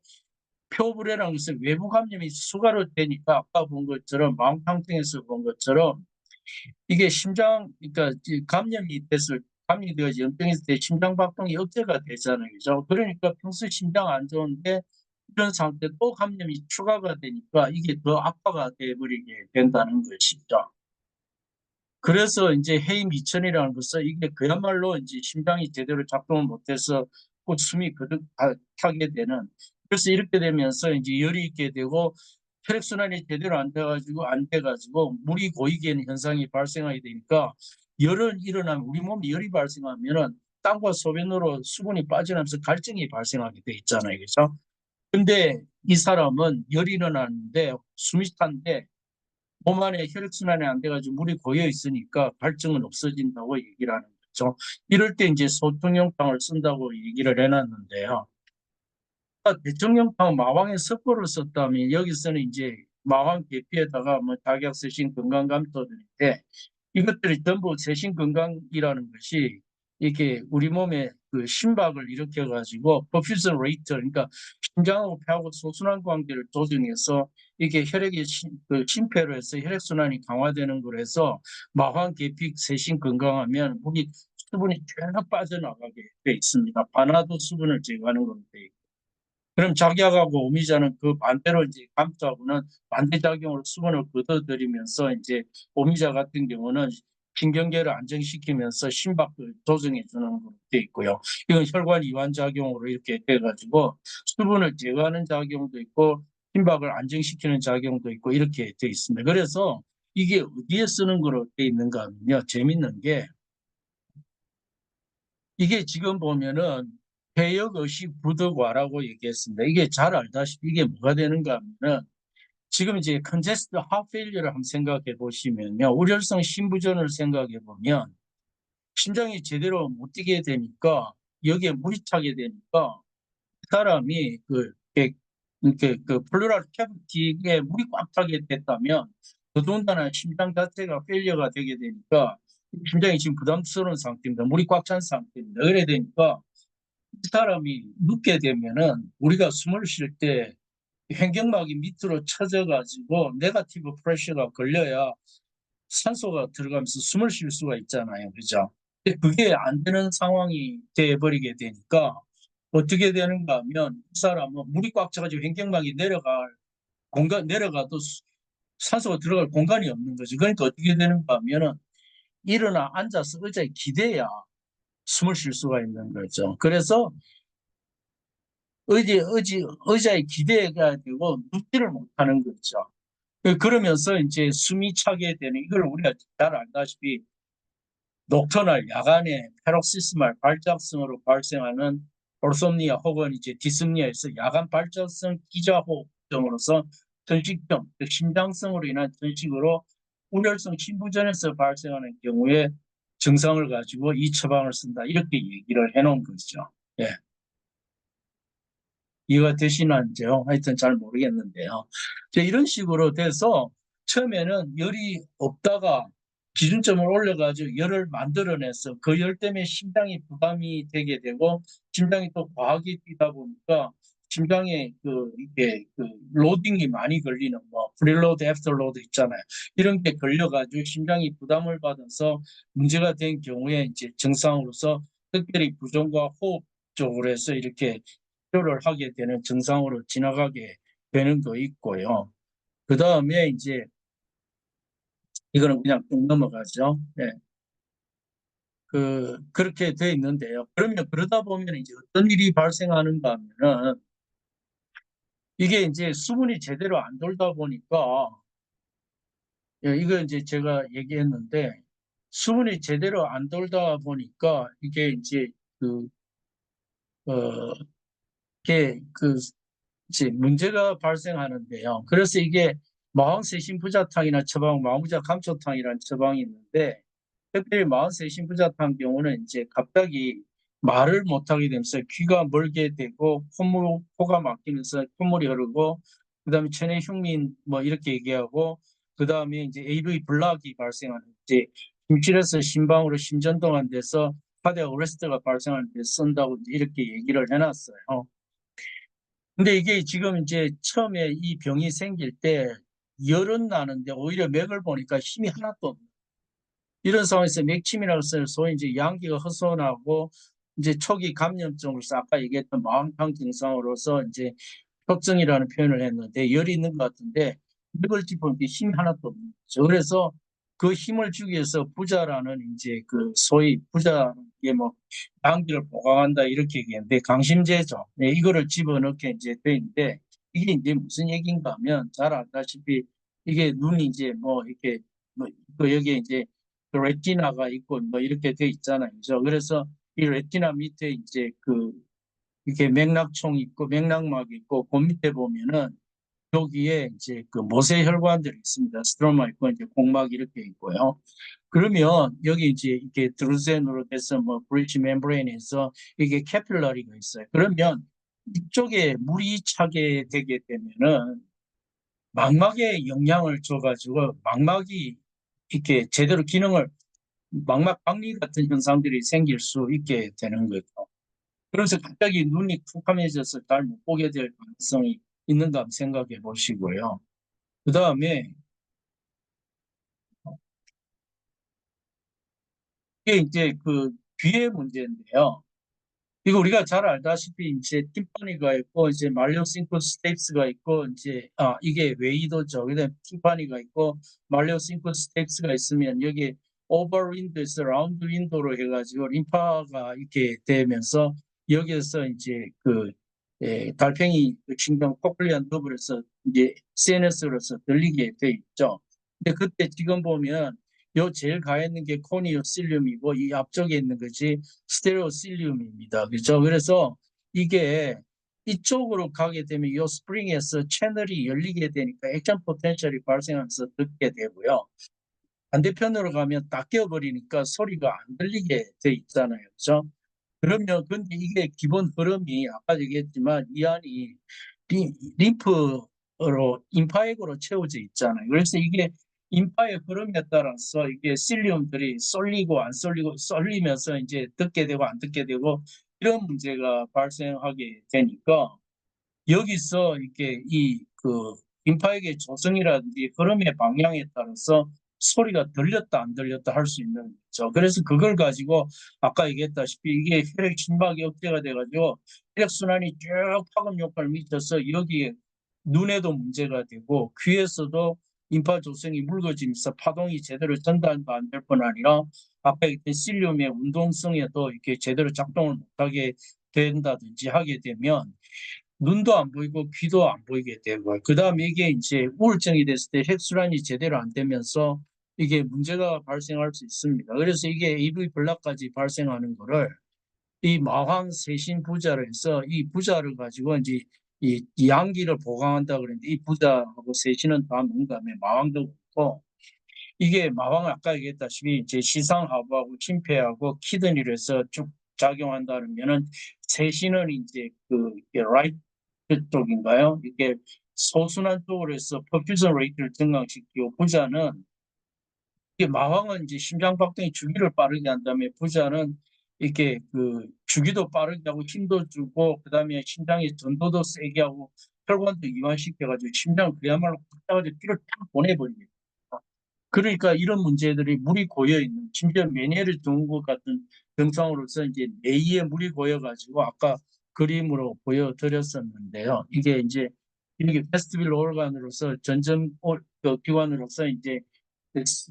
표불회라는 것은 외부 감염이 수가로 되니까 아까 본 것처럼 망탕증에서 본 것처럼 이게 그러니까 감염이 되어서 염증이 있을 때 심장 박동이 억제가 되잖아요. 그죠? 그러니까 평소 심장 안 좋은데 이런 상태 또 감염이 추가가 되니까 이게 더 악화가 돼 버리게 된다는 것이죠. 그래서 이제 해임 미천이라는 것은 이게 그야말로 이제 심장이 제대로 작동을 못해서 곧 숨이 거듭 타게 되는, 그래서 이렇게 되면서 이제 열이 있게 되고 혈액순환이 제대로 안 돼가지고 물이 고이게 하는 현상이 발생하게 되니까, 열은 일어나면 우리 몸에 열이 발생하면은 땀과 소변으로 수분이 빠져나면서 갈증이 발생하게 돼 있잖아요. 그렇죠? 근데 이 사람은 열이 일어나는데 숨이 찬데 몸 안에 혈액순환이 안 돼가지고 물이 고여 있으니까 갈증은 없어진다고 얘기를 하는 거죠. 이럴 때 이제 소통용탕을 쓴다고 얘기를 해놨는데요. 대통령탕 마왕의 석고를 썼다면 여기서는 이제 마왕 계피에다가 뭐 작약, 세신, 건강감토들인데, 이것들이 전부 세신 건강이라는 것이 이렇게 우리 몸에 그 심박을 일으켜 가지고 퍼퓨전 레이트, 그러니까 심장하고 폐하고 소순환 관계를 조정해서 이게 혈액의 그 심폐로 해서 혈액 순환이 강화되는 거로 해서 마황 계피 세신 건강하면 몸이 수분이 쫙 빠져나가게 돼 있습니다. 반화도 수분을 제거하는 걸로 돼 있고. 그럼 작약하고 오미자는 그 반대로 이제 감투하고는 반대작용으로 수분을 걷어들이면서 이제 오미자 같은 경우는 신경계를 안정시키면서 심박을 조정해 주는 걸로 돼 있고요. 이건 혈관 이완 작용으로 이렇게 돼가지고 수분을 제거하는 작용도 있고 심박을 안정시키는 작용도 있고 이렇게 돼 있습니다. 그래서 이게 어디에 쓰는 거로 돼 있는가 하면요. 재밌는 게 이게 지금 보면은 폐역의식 부득와라고 얘기했습니다. 이게 잘 알다시피 이게 뭐가 되는가 하면은 지금 이제 컨제스트 하트 페일리어를 한번 생각해 보시면요. 우혈성 심부전을 생각해 보면 심장이 제대로 못 뛰게 되니까 여기에 물이 차게 되니까 사람이 이렇게 그 플루랄 캐비티에 물이 꽉 차게 됐다면 더더군다나 심장 자체가 페일리어가 되게 되니까 심장이 지금 부담스러운 상태입니다. 물이 꽉 찬 상태입니다. 그래 되니까 이 사람이 눕게 되면은 우리가 숨을 쉴 때 횡격막이 밑으로 처져 가지고 네거티브 프레셔가 걸려야 산소가 들어가면서 숨을 쉴 수가 있잖아요. 그죠? 근데 그게 안 되는 상황이 돼 버리게 되니까 어떻게 되는가 하면 이 사람은 물이 꽉 차가지고 횡격막이 내려가도 산소가 들어갈 공간이 없는 거죠. 그러니까 어떻게 되는가 하면은 일어나 앉아서 의자에 기대야 숨을 쉴 수가 있는 거죠. 그래서 의자에 기대가 되고 눕지를 못하는 거죠. 그러면서 이제 숨이 차게 되는, 이걸 우리가 잘 알다시피 녹터널 야간에 페록시스말 발작성으로 발생하는 오르솜니아 혹은 이제 디스니아에서 야간 발작성 기저호흡증으로서 전식병, 심장성으로 인한 전식으로 우혈성 심부전에서 발생하는 경우에 증상을 가지고 이 처방을 쓴다, 이렇게 얘기를 해놓은 거죠. 예. 이해가 되시는지요? 하여튼 잘 모르겠는데요. 이런 식으로 돼서 처음에는 열이 없다가 기준점을 올려가지고 열을 만들어내서 그 열 때문에 심장이 부담이 되게 되고 심장이 또 과하게 뛰다 보니까 심장에 이게 로딩이 많이 걸리는 뭐 프리로드, 애프터로드 있잖아요. 이런 게 걸려가지고 심장이 부담을 받아서 문제가 된 경우에 이제 증상으로서 특별히 부종과 호흡 쪽으로 해서 이렇게 치료를 하게 되는 증상으로 지나가게 되는 거 있고요. 그 다음에 이제 이거는 그냥 쭉 넘어가죠. 네. 그렇게 돼 있는데요. 그러면 그러다 보면 이제 어떤 일이 발생하는가 하면은 이게 이제 수분이 제대로 안 돌다 보니까, 예, 이거 이제 제가 얘기했는데 수분이 제대로 안 돌다 보니까 이게 이제 그, 어, 이게 이제 문제가 발생하는데요. 그래서 이게 마흔세신부자탕이나 처방, 마흔부자 감초탕이라는 처방이 있는데, 특별히 마흔세신부자탕 경우는 이제 갑자기 말을 못하게 되면서 귀가 멀게 되고 코가 막히면서 콧물이 흐르고, 그다음에 체내 흉민 뭐 이렇게 얘기하고, 그다음에 이제 AV 블락이 발생하는, 이제 심실에서 심방으로 심전동안 돼서 카디악 어레스트가 발생하는 데 쓴다고 이렇게 얘기를 해놨어요. 근데 이게 지금 이제 처음에 이 병이 생길 때 열은 나는데 오히려 맥을 보니까 힘이 하나도 없는. 이런 상황에서 맥침이라고 해서 소위 이제 양기가 허손하고 이제 초기 감염증으로서 아까 얘기했던 마음탕 증상으로서 이제 협증이라는 표현을 했는데 열이 있는 것 같은데 이걸 짚으면 힘이 하나도 없는 거죠. 그래서 그 힘을 주기 위해서 부자라는 이제 그 소위 부자 이게 뭐 양기를 보강한다 이렇게 얘기했는데 강심제죠. 네, 이거를 집어넣게 이제 돼 있는데 이게 이제 무슨 얘기인가 하면 잘 알다시피 이게 눈이 이제 뭐 이렇게 뭐 여기에 이제 그 레티나가 있고 뭐 이렇게 돼 있잖아요. 그죠? 그래서 이 레티나 밑에 이제 그 이렇게 맥락총이 있고 맥락막이 있고 그 밑에 보면은 여기에 이제 그 모세혈관들이 있습니다. 스트로마 있고 이제 공막 이렇게 있고요. 그러면 여기 이제 이렇게 드루센으로 돼서 뭐 브릿지 멤브레인에서 이게 캐필러리가 있어요. 그러면 이쪽에 물이 차게 되게 되면은 망막에 영향을 줘가지고 망막이 이렇게 제대로 기능을 망막 박리 같은 현상들이 생길 수 있게 되는 거죠. 그래서 갑자기 눈이 캄캄해져서 잘 못 보게 될 가능성이 있는가 한번 생각해 보시고요. 그 다음에 이게 이제 그 귀의 문제인데요. 이거 우리가 잘 알다시피 이제 팀파니가 있고 이제 말리오싱코스텍스가 있고 이제 이게 웨이도죠. 그다음 팀파니가 있고 말리오싱코스텍스가 있으면 여기 오버윈도에서 라운드 윈도로 해가지고 림파가 이렇게 되면서 여기에서 이제 그 달팽이 그 신경 코클리아 너브에서 이제 CNS로서 들리게 돼 있죠. 근데 그때 지금 보면 요 제일 가 있는 게 코니오실륨이고 이 앞쪽에 있는 것이 스테레오실륨입니다. 그렇죠? 그래서 이게 이쪽으로 가게 되면 이 스프링에서 채널이 열리게 되니까 액션 포텐셜이 발생하면서 듣게 되고요. 반대편으로 가면 다 깨어버리니까 소리가 안 들리게 돼 있잖아요. 그렇죠? 그러면 근데 이게 기본 흐름이 아까 얘기했지만 이 안이 림프로 임파액으로 채워져 있잖아요. 그래서 이게 임파의 흐름에 따라서 이게 실리움들이 쏠리고 안 쏠리고 쏠리면서 이제 듣게 되고 안 듣게 되고 이런 문제가 발생하게 되니까 여기서 이렇게 이 그 인파액의 조성이라든지 흐름의 방향에 따라서 소리가 들렸다 안 들렸다 할 수 있는 거죠. 그래서 그걸 가지고 아까 얘기했다시피 이게 혈액 심박이 억제가 돼가지고 혈액 순환이 쭉 파급 효과를 미쳐서 여기에 눈에도 문제가 되고 귀에서도 인파 조성이 묽어지면서 파동이 제대로 전달도 안 될 뿐 아니라 아까 얘기했던 실리움의 운동성에도 이렇게 제대로 작동을 못하게 된다든지 하게 되면 눈도 안 보이고 귀도 안 보이게 되고 그다음에 이게 이제 우울증이 됐을 때 혈순환이 제대로 안 되면서 이게 문제가 발생할 수 있습니다. 그래서 이게 AV 블락까지 발생하는 거를 이 마황 세신 부자를 해서 이 부자를 가지고 이제 이 양기를 보강한다 그랬는데 이 부자하고 세신은 다 뭔가 하면 마왕도 그렇고 이게 마왕은 아까 얘기했다시피 이제 시상하부하고 심폐하고 키드니를 해서 쭉 작용한다면은 세신은 이제 그 라이트 쪽인가요? 이게 소순환 쪽으로 해서 퍼퓨전 레이트를 증강시키고 부자는 이게 마왕은 이제 심장 박동의 주기를 빠르게 한 다음에 부자는 이렇게 그 주기도 빠르게 하고 힘도 주고 그다음에 심장의 전도도 세게 하고 혈관도 이완시켜가지고 심장 그야말로 팍 따가지고 피를 탁 보내버립니다. 그러니까 이런 문제들이 물이 고여 있는 심지어 메니에르 증후군 같은 증상으로서 이제 뇌에 물이 고여가지고 아까 그림으로 보여드렸었는데요. 이게 이제 이렇게 베스티뷸 오르간으로서 전전 그 기관으로서 이제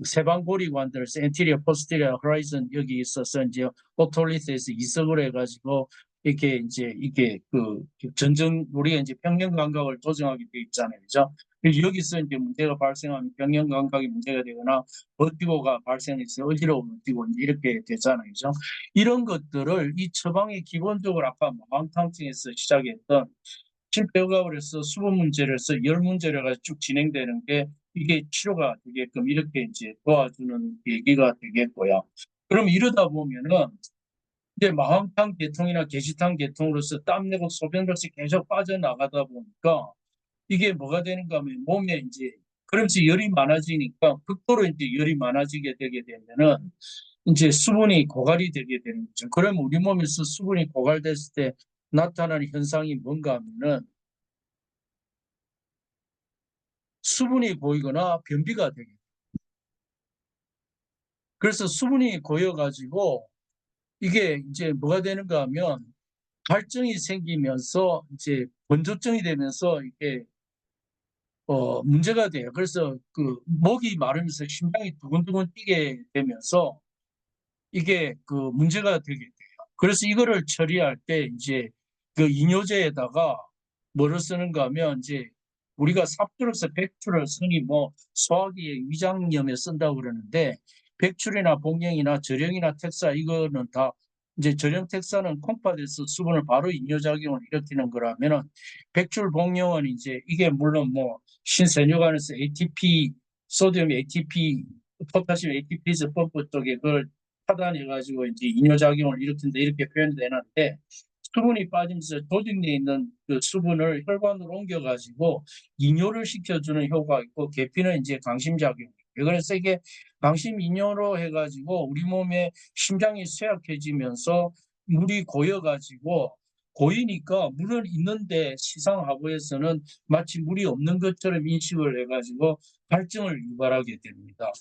세방고리관들에서 엔티리어, 포스티리어, 호라이즌 여기 있어서 이제 오톨리스에서 이석을 해가지고 이렇게 이제 이게 그 전정 우리가 이제 평형 감각을 조정하게 돼 있잖아요, 그죠? 여기서 이제 문제가 발생하면 평형 감각이 문제가 되거나 버티고가 발생해서 어지러워지고 이렇게 되잖아요, 그죠? 이런 것들을 이 처방이 기본적으로 아까 마황탕증에서 시작했던 심폐호흡을 해서 수분 문제를 해서 열 문제를 가지고 쭉 진행되는 게 이게 치료가 되게끔 이렇게 이제 도와주는 계기가 되겠고요. 그럼 이러다 보면은 이제 마황탕 계통이나 게시탕 계통으로서 땀 내고 소변 없이 계속 빠져나가다 보니까 이게 뭐가 되는가 하면 몸에 이제 그러면서 열이 많아지니까 극도로 이제 열이 많아지게 되게 되면은 이제 수분이 고갈이 되게 되는 거죠. 그럼 우리 몸에서 수분이 고갈됐을 때 나타나는 현상이 뭔가 하면은 수분이 보이거나 변비가 되게 그래서 수분이 고여가지고 이게 이제 뭐가 되는가 하면 갈증이 생기면서 이제 건조증이 되면서 이게 문제가 돼요. 그래서 그 목이 마르면서 심장이 두근두근 뛰게 되면서 이게 그 문제가 되게 돼요. 그래서 이거를 처리할 때 이제 그 이뇨제에다가 뭐를 쓰는가 하면 이제 우리가 삽주로서 백출을 흔히 뭐 소화기의 위장염에 쓴다고 그러는데 백출이나 복령이나 절영이나 텍사 이거는 다 이제 절영 텍사는 콩팥에서 수분을 바로 이뇨작용을 일으키는 거라면은 백출 복령은 이제 이게 물론 뭐 신세뇨관에서 ATP 소디움 ATP 포타시움 ATP에서 펌프 쪽에 그걸 차단해가지고 이제 이뇨작용을 일으킨다 이렇게 표현되는데 수분이 빠지면서 조직 내에 있는 그 수분을 혈관으로 옮겨가지고 이뇨를 시켜주는 효과가 있고 계피는 이제 강심작용. 그래서 이게 강심 이뇨로 해가지고 우리 몸에 심장이 쇠약해지면서 물이 고여가지고 고이니까 물은 있는데 시상하부에서는 마치 물이 없는 것처럼 인식을 해가지고 갈증을 유발하게 됩니다.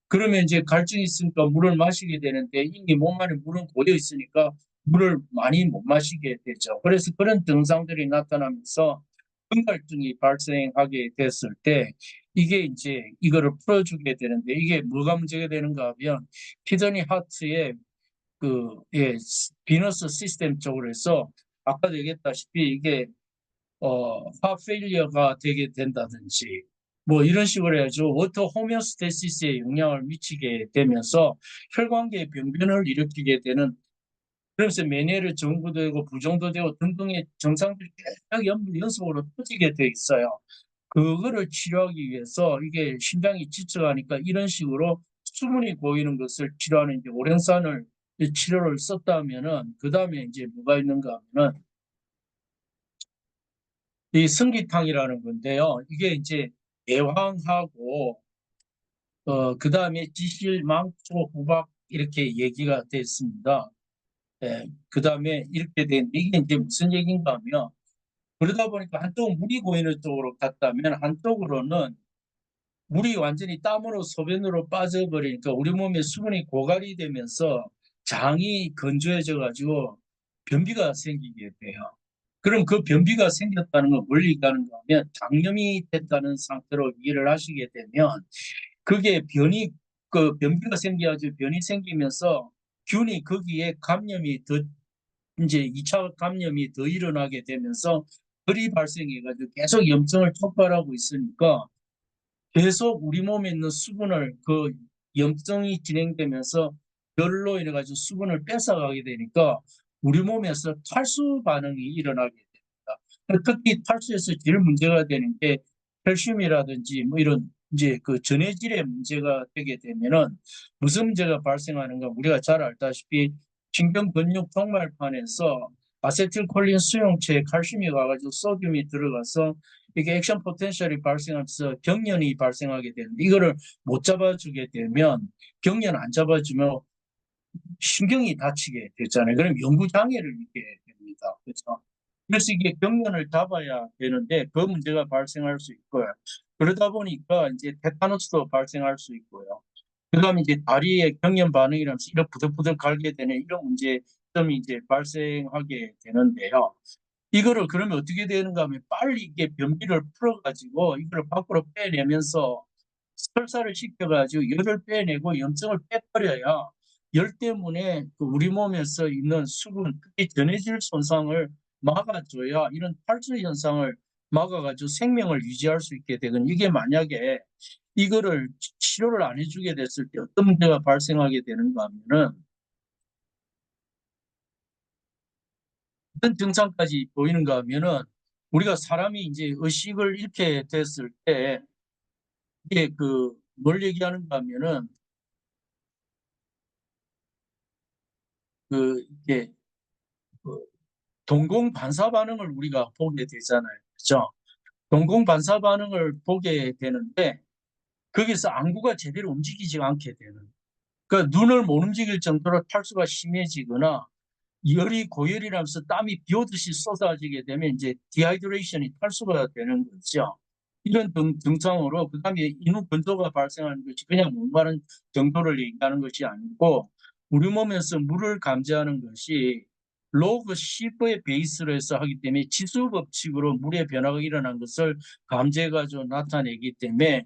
그러면 이제 갈증이 있으니까 물을 마시게 되는데 이미 몸 안에 물은 고여 있으니까 물을 많이 못 마시게 되죠. 그래서 그런 증상들이 나타나면서 근갈증이 발생하게 됐을 때 이게 이제 이거를 풀어주게 되는데 이게 뭐가 문제가 되는가 하면 키드니 하트의 그 비너스 시스템 쪽으로 해서 아까도 얘기했다시피 이게 하페일리어가 되게 된다든지 뭐 이런 식으로 해가지고 워터 호메오스테시스에 영향을 미치게 되면서 혈관계 병변을 일으키게 되는 그래서 메니에르 정도되고 부정도 되고 등등의 증상들이 계속 연속으로 터지게 돼 있어요. 그거를 치료하기 위해서 이게 심장이 지쳐가니까 이런 식으로 수분이 고이는 것을 치료하는 이제 오랭산을 치료를 썼다면은 그 다음에 이제 뭐가 있는가 하면은 이 승기탕이라는 건데요. 이게 이제 대황하고 그 다음에 지실, 망초, 후박 이렇게 얘기가 됐습니다. 그 다음에 이렇게 된 이게 이제 무슨 얘기인가 하면 그러다 보니까 한쪽은 물이 고이는 쪽으로 갔다면 한쪽으로는 물이 완전히 땀으로 소변으로 빠져버리니까 우리 몸에 수분이 고갈이 되면서 장이 건조해져 가지고 변비가 생기게 돼요. 그럼 그 변비가 생겼다는 건 뭘 얘기하는가 하면 장염이 됐다는 상태로 이해를 하시게 되면 그게 그 변비가 생겨가지고 변이 생기면서 균이 거기에 감염이 더 이제 2차 감염이 더 일어나게 되면서 결이 발생해가지고 계속 염증을 촉발하고 있으니까 계속 우리 몸에 있는 수분을 그 염증이 진행되면서 열로 인해 가지고 수분을 뺏어가게 되니까 우리 몸에서 탈수 반응이 일어나게 됩니다. 특히 탈수에서 제일 문제가 되는 게 칼슘이라든지 뭐 이런 이제 그 전해질의 문제가 되게 되면은 무슨 문제가 발생하는가 우리가 잘 알다시피 신경 근육 동말판에서 아세틸콜린 수용체에 칼슘이 가가지고 소듐이 들어가서 이게 액션 포텐셜이 발생하면서 경련이 발생하게 되는데 이거를 못 잡아주게 되면 경련 안 잡아주면 신경이 다치게 되잖아요. 그럼 연구 장애를 입게 됩니다. 그렇죠? 그래서 이게 경련을 잡아야 되는데 그 문제가 발생할 수 있고요. 그러다 보니까 이제 테타노스도 발생할 수 있고요. 그다음에 이제 다리에 경련 반응이라면서 이런 부들부들 갈게 되는 이런 문제점이 이제 발생하게 되는데요. 이거를 그러면 어떻게 되는가 하면 빨리 이게 변비를 풀어가지고 이거를 밖으로 빼내면서 설사를 시켜가지고 열을 빼내고 염증을 빼버려야 열 때문에 그 우리 몸에서 있는 수분, 특히 전해질 손상을 막아줘야 이런 탈수 현상을 막아가지고 생명을 유지할 수 있게 되거든요. 이게 만약에 이거를 치료를 안 해주게 됐을 때 어떤 문제가 발생하게 되는가 하면은 어떤 증상까지 보이는가 하면은 우리가 사람이 이제 의식을 잃게 됐을 때 이게 그 뭘 얘기하는가 하면은 그 이게 그 동공 반사 반응을 우리가 보게 되잖아요. 그렇죠? 동공 반사 반응을 보게 되는데 거기서 안구가 제대로 움직이지 않게 되는. 그러니까 눈을 못 움직일 정도로 탈수가 심해지거나 열이 고열이라면서 땀이 비 오듯이 쏟아지게 되면 이제 디하이드레이션이 탈수가 되는 거죠. 이런 증상으로 그다음에 인후 건조가 발생하는 것이 그냥 목마른 정도를 얘기하는 것이 아니고 우리 몸에서 물을 감지하는 것이 로그 C의 베이스로 해서 하기 때문에 지수 법칙으로 물의 변화가 일어난 것을 감지해 가지고 나타내기 때문에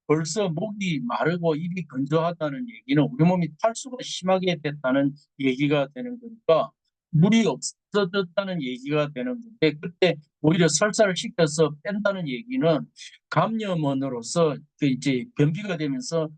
벌써 목이 마르고 입이 건조하다는 얘기는 우리 몸이 탈수가 심하게 됐다는 얘기가 되는 거니까 물이 없어졌다는 얘기가 되는 건데 그때 오히려 설사를 시켜서 뺀다는 얘기는 감염원으로서 그 이제 변비가 되면서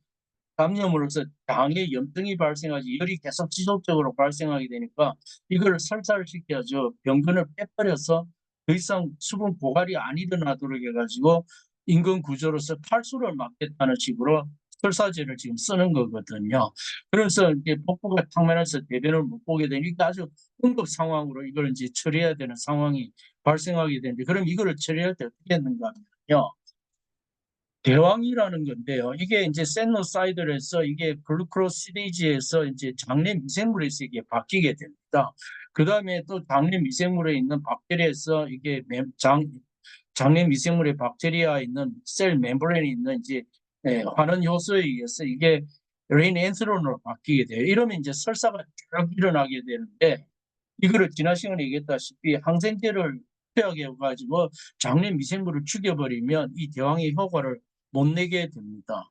감염으로서 장에 염증이 발생하지 열이 계속 지속적으로 발생하게 되니까 이걸 설사를 시켜서 병균을 빼버려서 더 이상 수분 고갈이 안 일어나도록 해가지고 인근 구조로서 탈수를 막겠다는 식으로 설사제를 지금 쓰는 거거든요. 그래서 이제 복부가 탕면해서 대변을 못 보게 되니까 아주 응급 상황으로 이걸 이제 처리해야 되는 상황이 발생하게 되는데 그럼 이거를 처리할 때 어떻게 했는가 하면요. 대왕이라는 건데요. 이게 이제 세노사이드에서 이게 글루코시데이지에서 이제 장내 미생물에서 이게 바뀌게 됩니다. 그다음에 또 장내 미생물에 있는 박테리아에서 이게 장내 미생물의 박테리아에 있는 셀 멤브레인에 있는 이제 환원 효소에 의해서 이게 레인엔스론으로 바뀌게 돼요. 이러면 이제 설사가 쭉 일어나게 되는데 이거를 지난 시간에 얘기했다시피 항생제를 투약해 가지고 장내 미생물을 죽여버리면 이 대왕의 효과를 못 내게 됩니다.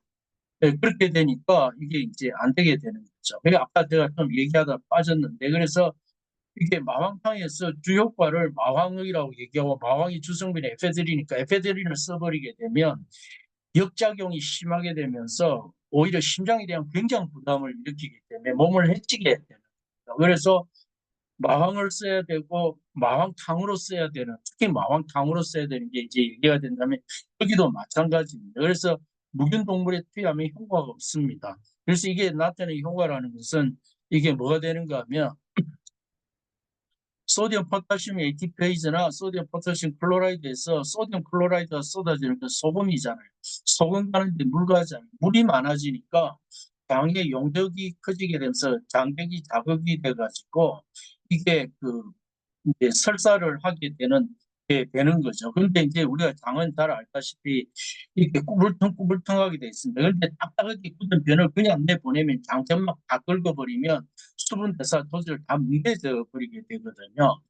네, 그렇게 되니까 이게 이제 안 되게 되는 거죠. 그러니까 아까 제가 좀 얘기하다 빠졌는데 그래서 이게 마황탕에서 주효과를 마황이라고 얘기하고 마황이 주성분이 에페드린이니까 에페드린을 써버리게 되면 역작용이 심하게 되면서 오히려 심장에 대한 굉장한 부담을 일으키기 때문에 몸을 해치게 되는 거죠. 그래서 마황을 써야 되고 마황탕으로 써야 되는 특히 마황탕으로 써야 되는 게 이제 얘기가 된다면 여기도 마찬가지입니다. 그래서 묵은 동물에 투여하면 효과가 없습니다. 그래서 이게 나타내는 효과라는 것은 이게 뭐가 되는가 하면 소디움 포타슘 ATPase나 소디움 포타슘 클로라이드에서 소디움 클로라이드가 쏟아지는 건 소금이잖아요. 소금 가는데 물 가잖아요. 물이 많아지니까 장의 용적이 커지게 되면서 장벽이 자극이 돼가지고 이게 그 이제 설사를 하게 되는 거죠. 그런데 이제 우리가 장은 잘 알다시피 이렇게 꾸불텅꾸불텅하게 돼 있습니다. 그런데 딱딱하게 굳은 변을 그냥 내보내면 장점막 다 긁어버리면 수분 대사 도저히 다 뭉개져 버리게 되거든요.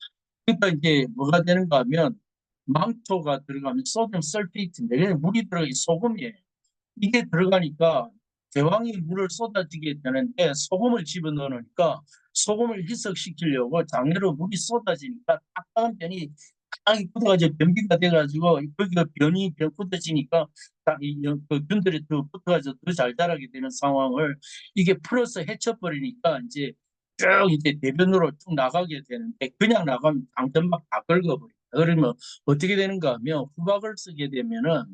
그러니까 이제 뭐가 되는가 하면 망토가 들어가면 소듐 설페이트인데 그냥 물이 들어가 소금이에요. 이게 들어가니까 대왕이 물을 쏟아지게 되는데 소금을 집어넣으니까 소금을 희석시키려고 장내로 물이 쏟아지니까 딱딱한 변이 땅이 굳어가지고 변비가 돼가지고 거기가 변이 굳어지니까 그 균들이 더 붙어가지고 더 잘 자라게 되는 상황을 이게 풀어서 헤쳐버리니까 이제 쭉 이제 대변으로 쭉 나가게 되는데 그냥 나가면 당근막 다 긁어버립니다. 그러면 어떻게 되는가 하면 후각을 쓰게 되면은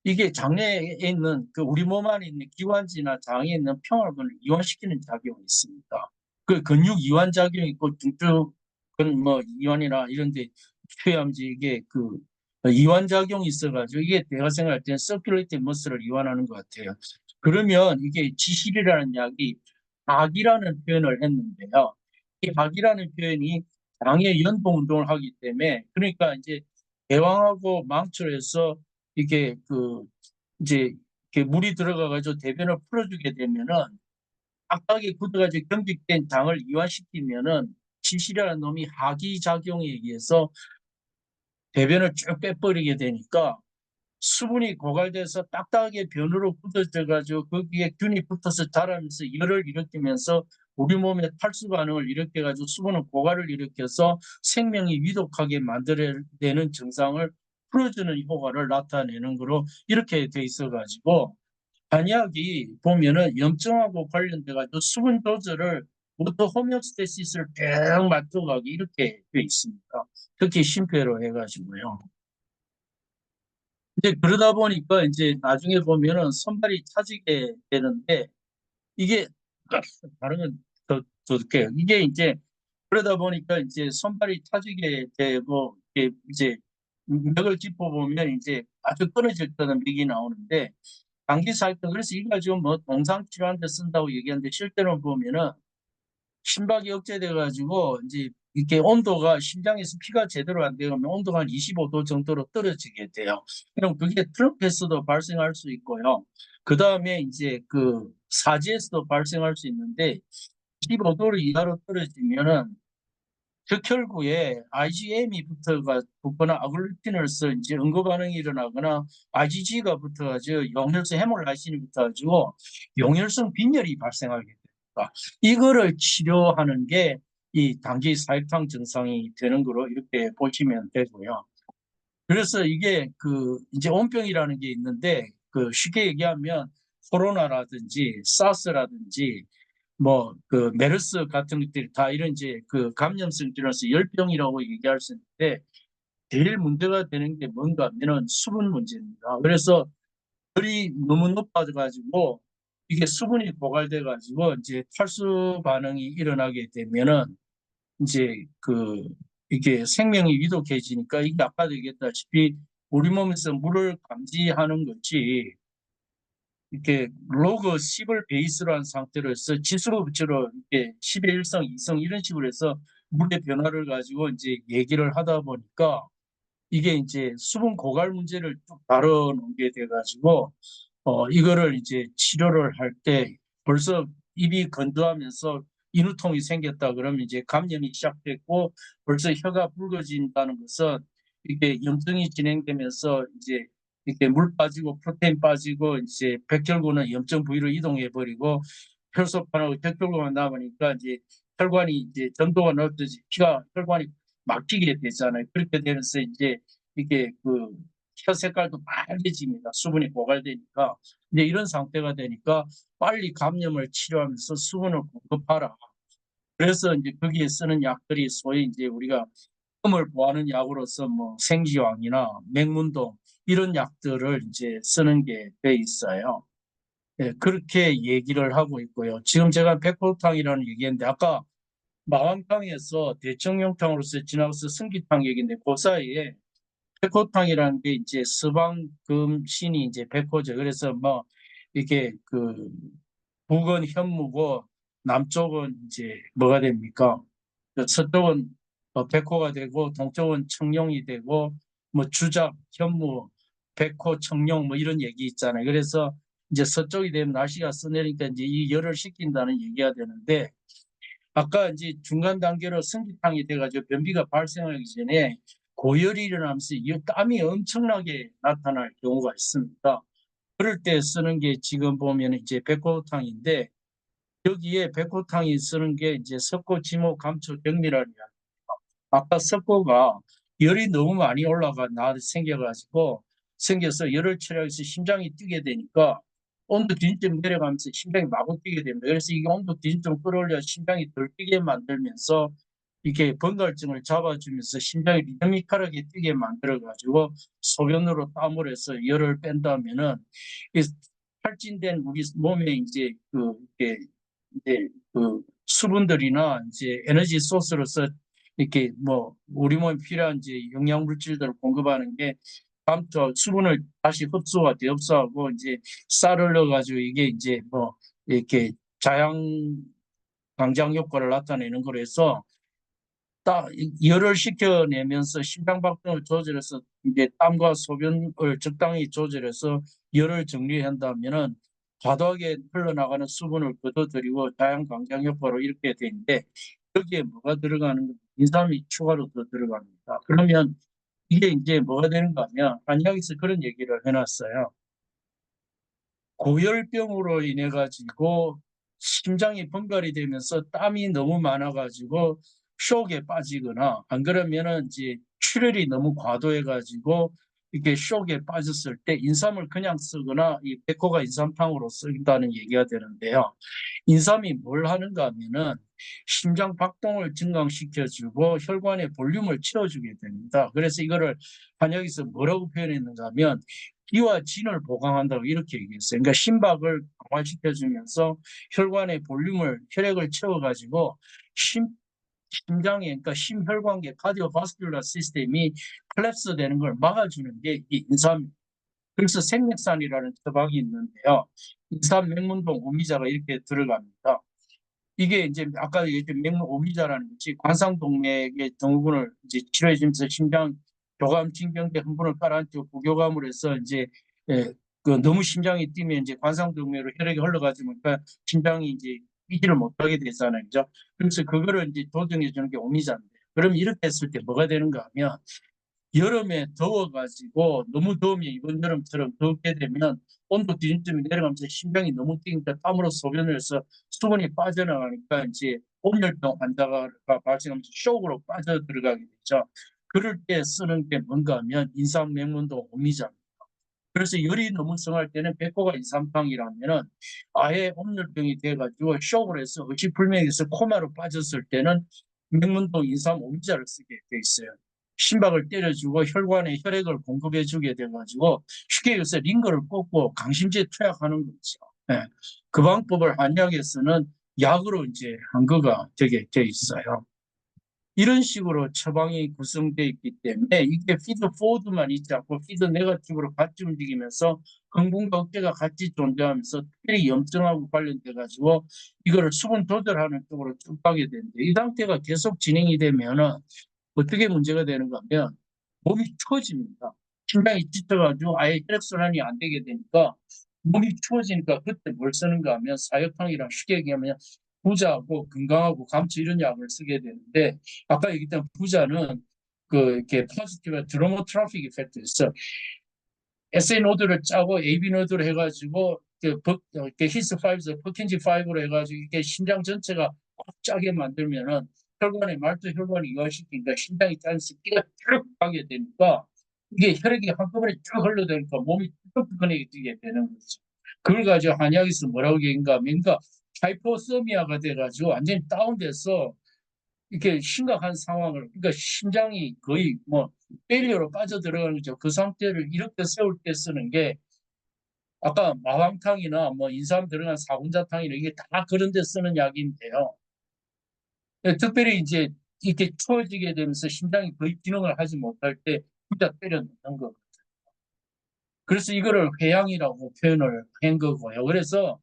이게 장내에 있는 그 우리 몸 안에 있는 기관지나 장에 있는 평활근을 이완시키는 작용이 있습니다. 그 근육 이완 작용이 있고 중증근 뭐 이완이나 이런 데 투여하면서 이게 그 이완 작용이 있어가지고 이게 내가 생각할 때는 서큘레이팅 머슬을 이완하는 것 같아요. 그러면 이게 지실이라는 약이 박이라는 표현을 했는데요. 이 박이라는 표현이 장의 연동 운동을 하기 때문에 그러니까 이제 대왕하고 망초에서 이게 그 이제 이렇게 물이 들어가가지고 대변을 풀어주게 되면은 딱딱하게 굳어가지고 경직된 장을 이완시키면은 지시라는 놈이 하기 작용에 의해서 대변을 쭉 빼버리게 되니까 수분이 고갈돼서 딱딱하게 변으로 굳어져 가지고 거기에 균이 붙어서 자라면서 열을 일으키면서 우리 몸에 탈수 반응을 일으켜 가지고 수분은 고갈을 일으켜서 생명이 위독하게 만들어내는 증상을 풀어주는 효과를 나타내는 거로 이렇게 돼 있어 가지고 한약이 보면은 염증하고 관련돼 가지고 수분 조절을 모터 호메오스테시스를 쭉 맞춰가기 이렇게 돼 있습니다. 특히 심폐로 해가지고요. 이제 그러다 보니까 이제 나중에 보면은 손발이 차지게 되는데 이게 다른 건더 좋게 이게 이제 그러다 보니까 이제 손발이 차지게 되고 이제 맥을 짚어보면 이제 아주 끊어졌다는 맥이 나오는데 감기 살때 그래서 이거 지금 뭐 동상 치료하는데 쓴다고 얘기하는데 실제로 보면은 심박이 억제돼 가지고 이제 이렇게 온도가 심장에서 피가 제대로 안 되면 온도가 한 25도 정도로 떨어지게 돼요. 그럼 그게 트럼프에서도 발생할 수 있고요. 그다음에 이제 그 사지에서도 발생할 수 있는데 25도 이하로 떨어지면은 척혈구에 IgM이 붙거나 아글루티놀스 이제 응고 반응이 일어나거나 IgG가 붙어가지고 용혈성 헤몰라이신이 붙어가지고 용혈성 빈혈이 발생하게 됩니다. 이거를 치료하는 게 이 당귀 사혈당 증상이 되는 거로 이렇게 보시면 되고요. 그래서 이게 그 이제 온병이라는 게 있는데 그 쉽게 얘기하면 코로나라든지 사스라든지 뭐 그 메르스 같은 것들이 다 이런 이제 그 감염성 질환에서 열병이라고 얘기할 수 있는데 제일 문제가 되는 게 뭔가 하면은 수분 문제입니다. 그래서 열이 너무 높아져 가지고 이게 수분이 고갈돼 가지고 이제 탈수 반응이 일어나게 되면은 이제 그 이게 생명이 위독해지니까 이게 아까도 얘기했다시피 우리 몸에서 물을 감지하는 것이 이렇게 로그 10을 베이스로 한 상태로 해서 지수로 이렇게 10의 1성, 2성 이런 식으로 해서 물의 변화를 가지고 이제 얘기를 하다 보니까 이게 이제 수분 고갈 문제를 쭉 다뤄놓게 돼가지고 이거를 이제 치료를 할 때 벌써 입이 건조하면서 인후통이 생겼다 그러면 이제 감염이 시작됐고 벌써 혀가 붉어진다는 것은 이게 염증이 진행되면서 이제 이렇게 물 빠지고 프로테인 빠지고 이제 백혈구는 염증 부위로 이동해 버리고 혈소판하고 백혈구만 남으니까 이제 혈관이 이제 전도가 넓어지 피가 혈관이 막히게 되잖아요. 그렇게 되면서 이제 이게 그 혀 색깔도 빨개집니다. 수분이 고갈되니까. 이제 이런 상태가 되니까 빨리 감염을 치료하면서 수분을 공급하라. 그래서 이제 거기에 쓰는 약들이 소위 이제 우리가 을 보하는 약으로서 뭐 생지왕이나 맹문동 이런 약들을 이제 쓰는 게 돼 있어요. 예, 그렇게 얘기를 하고 있고요. 지금 제가 백호탕이라는 얘기했는데 아까 마왕탕에서 대청룡탕으로서 지나가서 승기탕 얘기인데 그 사이에 백호탕이라는 게 이제 서방금 신이 이제 백호죠. 그래서 뭐 이게 그 북은 현무고 남쪽은 이제 뭐가 됩니까? 그 서쪽은 백호가 되고 동쪽은 청룡이 되고 뭐 주작, 현무, 백호, 청룡 뭐 이런 얘기 있잖아요. 그래서 이제 서쪽이 되면 날씨가 서내니까 이제 이 열을 식힌다는 얘기가 되는데 아까 이제 중간 단계로 성기탕이 돼가지고 변비가 발생하기 전에 고열이 일어나면서 이 땀이 엄청나게 나타날 경우가 있습니다. 그럴 때 쓰는 게 지금 보면 이제 백호탕인데 여기에 백호탕이 쓰는 게 이제 석고, 지모, 감초, 정밀하냐. 아까 석고가 열이 너무 많이 올라가 나 생겨서 열을 처리해서 심장이 뛰게 되니까 온도 기준점 내려가면서 심장이 마구 뛰게 됩니다. 그래서 이게 온도 기준점 끌어올려 심장이 덜 뛰게 만들면서 이게 번갈증을 잡아주면서 심장이 리드미컬하게 뛰게 만들어가지고 소변으로 땀을 해서 열을 뺀다면은 이 탈진된 우리 몸에 이제 그 이게 이제 그 수분들이나 이제 에너지 소스로서 이렇게 뭐 우리 몸에 필요한 이제 영양 물질들을 공급하는 게 다음 저 수분을 다시 흡수와 대흡수하고 이제 쌀을 넣어가지고 이게 이제 뭐 이렇게 자양 강장 효과를 나타내는 거로 해서 딱 열을 식혀내면서 심장박동을 조절해서 이제 땀과 소변을 적당히 조절해서 열을 정리한다면은 과도하게 흘러나가는 수분을 걷어들이고 자양강장 효과로 이렇게 되는데 여기에 뭐가 들어가는 건 인삼이 추가로 더 들어갑니다. 그러면 이게 이제 뭐가 되는가 하면 한약에서 그런 얘기를 해놨어요. 고열병으로 인해 가지고 심장이 번갈이 되면서 땀이 너무 많아 가지고 쇼크에 빠지거나 안 그러면은 이제 출혈이 너무 과도해 가지고 이렇게 쇼크에 빠졌을 때 인삼을 그냥 쓰거나 이 백호가 인삼탕으로 쓴다는 얘기가 되는데요. 인삼이 뭘 하는가 하면은 심장 박동을 증강시켜주고 혈관의 볼륨을 채워주게 됩니다. 그래서 이거를 한약에서 뭐라고 표현했는가 하면 기와 진을 보강한다고 이렇게 얘기했어요. 그러니까 심박을 강화시켜주면서 혈관의 볼륨을 혈액을 채워가지고 심장에 그러니까 심혈관계 카디오바스큘러 시스템이 콜랩스 되는 걸 막아주는 게 이 인삼. 그래서 생맥산이라는 처방이 있는데요. 인삼, 맹문동, 오미자가 이렇게 들어갑니다. 이게 이제 아까 얘기했던 맥락 오미자라는 것이 관상동맥의 증후군을 이제 치료해주면서 심장 교감 신경계 흥분을 깔아앉히고 부교감을 해서 이제 그 너무 심장이 뛰면 이제 관상동맥으로 혈액이 흘러가지 보니까 심장이 이제 뛰지를 못하게 되잖아요, 그죠? 그래서 그거를 이제 조정해 주는 게 오미자인데, 그럼 이렇게 했을 때 뭐가 되는가 하면 여름에 더워가지고 너무 더우면 이번 여름처럼 덥게 되면 온도 기준점이 내려가면서 심장이 너무 뛰니까 땀으로 소변을 해서 수분이 빠져나가니까 이제 온열병 환자가 발생하면서 쇼크로 빠져 들어가게 되죠. 그럴 때 쓰는 게 뭔가 하면 인삼맹문도 오미자입니다. 그래서 열이 너무 성할 때는 백호가 인삼탕이라면은 아예 온열병이 돼가지고 쇼크를 해서 의식불명해서 코마로 빠졌을 때는 맹문동 인삼 오미자를 쓰게 돼 있어요. 심박을 때려주고 혈관에 혈액을 공급해주게 돼가지고 쉽게 요새 링거를 꽂고 강심제에 투약하는 거죠. 예. 그 방법을 한약에서는 약으로 이제 한 거가 되게 돼 있어요. 이런 식으로 처방이 구성되어 있기 때문에 이게 피드 포워드만 있지 않고 피드 네거티브로 같이 움직이면서 흥분과 억제가 같이 존재하면서 특별히 염증하고 관련돼 가지고 이거를 수분 조절하는 쪽으로 쭉 가게 되는데, 이 상태가 계속 진행이 되면은 어떻게 문제가 되는가 하면 몸이 추워집니다. 심장이 지쳐가지고 아예 혈액순환이 안 되게 되니까 몸이 추워지니까 그때 뭘 쓰는가 하면 사역탕이랑 쉽게 얘기하면 부자하고 건강하고 감초 이런 약을 쓰게 되는데, 아까 얘기했던 부자는 그 이렇게 포지티브 드로모트로픽 이펙트 있어. SA 노드를 짜고 AB 노드를 해가지고 이렇게 히스 5에서 퍼킨지 5로 해가지고 이게 심장 전체가 꽉 짜게 만들면은 혈관에 말도 혈관이 이완시키니까 심장이 짜면서 끼가 쭉 가게 되니까 이게 혈액이 한꺼번에 쭉 흘러다니까 몸이 뜨끈뜨끈하게 뛰게 되는 거죠. 그걸 가지고 한약에서 뭐라고 얘기인가 하면, 그러니까 하이포서미아가 돼가지고 완전히 다운돼서 이렇게 심각한 상황을, 그러니까 심장이 거의 뭐 페일리어로 빠져들어가는 거죠. 그 상태를 이렇게 세울 때 쓰는 게 아까 마황탕이나 뭐 인삼 들어간 사군자탕이나 이게 다 그런 데 쓰는 약인데요. 특별히 이제 이렇게 추워지게 되면서 심장이 거의 기능을 하지 못할 때 부자 때려 넣는 거. 그래서 이거를 회양이라고 표현을 한 거고요. 그래서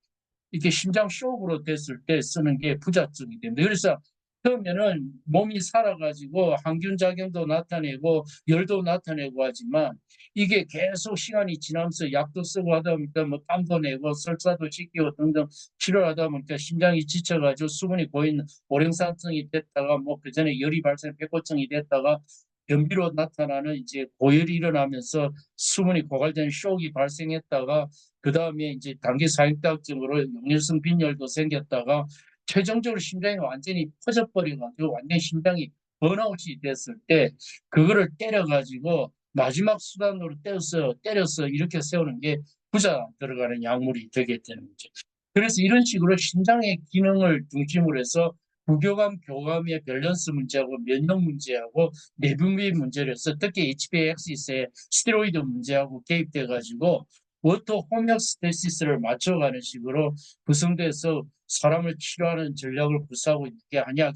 이렇게 심장 쇼크로 됐을 때 쓰는 게 부작용이 됩니다. 그래서 처음에는 몸이 살아가지고 항균 작용도 나타내고 열도 나타내고 하지만 이게 계속 시간이 지나면서 약도 쓰고 하다 보니까 뭐 땀도 내고 설사도 시키고 등등 치료하다 보니까 심장이 지쳐가지고 수분이 고이는 오랭산증이 됐다가 뭐 그 전에 열이 발생 백호증이 됐다가 변비로 나타나는 이제 고열이 일어나면서 수분이 고갈되는 쇼크가 발생했다가 그 다음에 이제 단기 사육자증으로 역류성 빈혈도 생겼다가 최종적으로 심장이 완전히 퍼져버려가지고 완전히 심장이 번아웃이 됐을 때 그거를 때려가지고 마지막 수단으로 때려서 이렇게 세우는 게 부자 들어가는 약물이 되게 되는 거죠. 그래서 이런 식으로 심장의 기능을 중심으로 해서 부교감, 교감의 밸런스 문제하고 면역 문제하고 내분비 문제를 해서 특히 HPA-axis의 스테로이드 문제하고 개입돼 가지고 워터 호메오스테시스를 맞춰가는 식으로 구성돼서 사람을 치료하는 전략을 구사하고 있는 게 한약.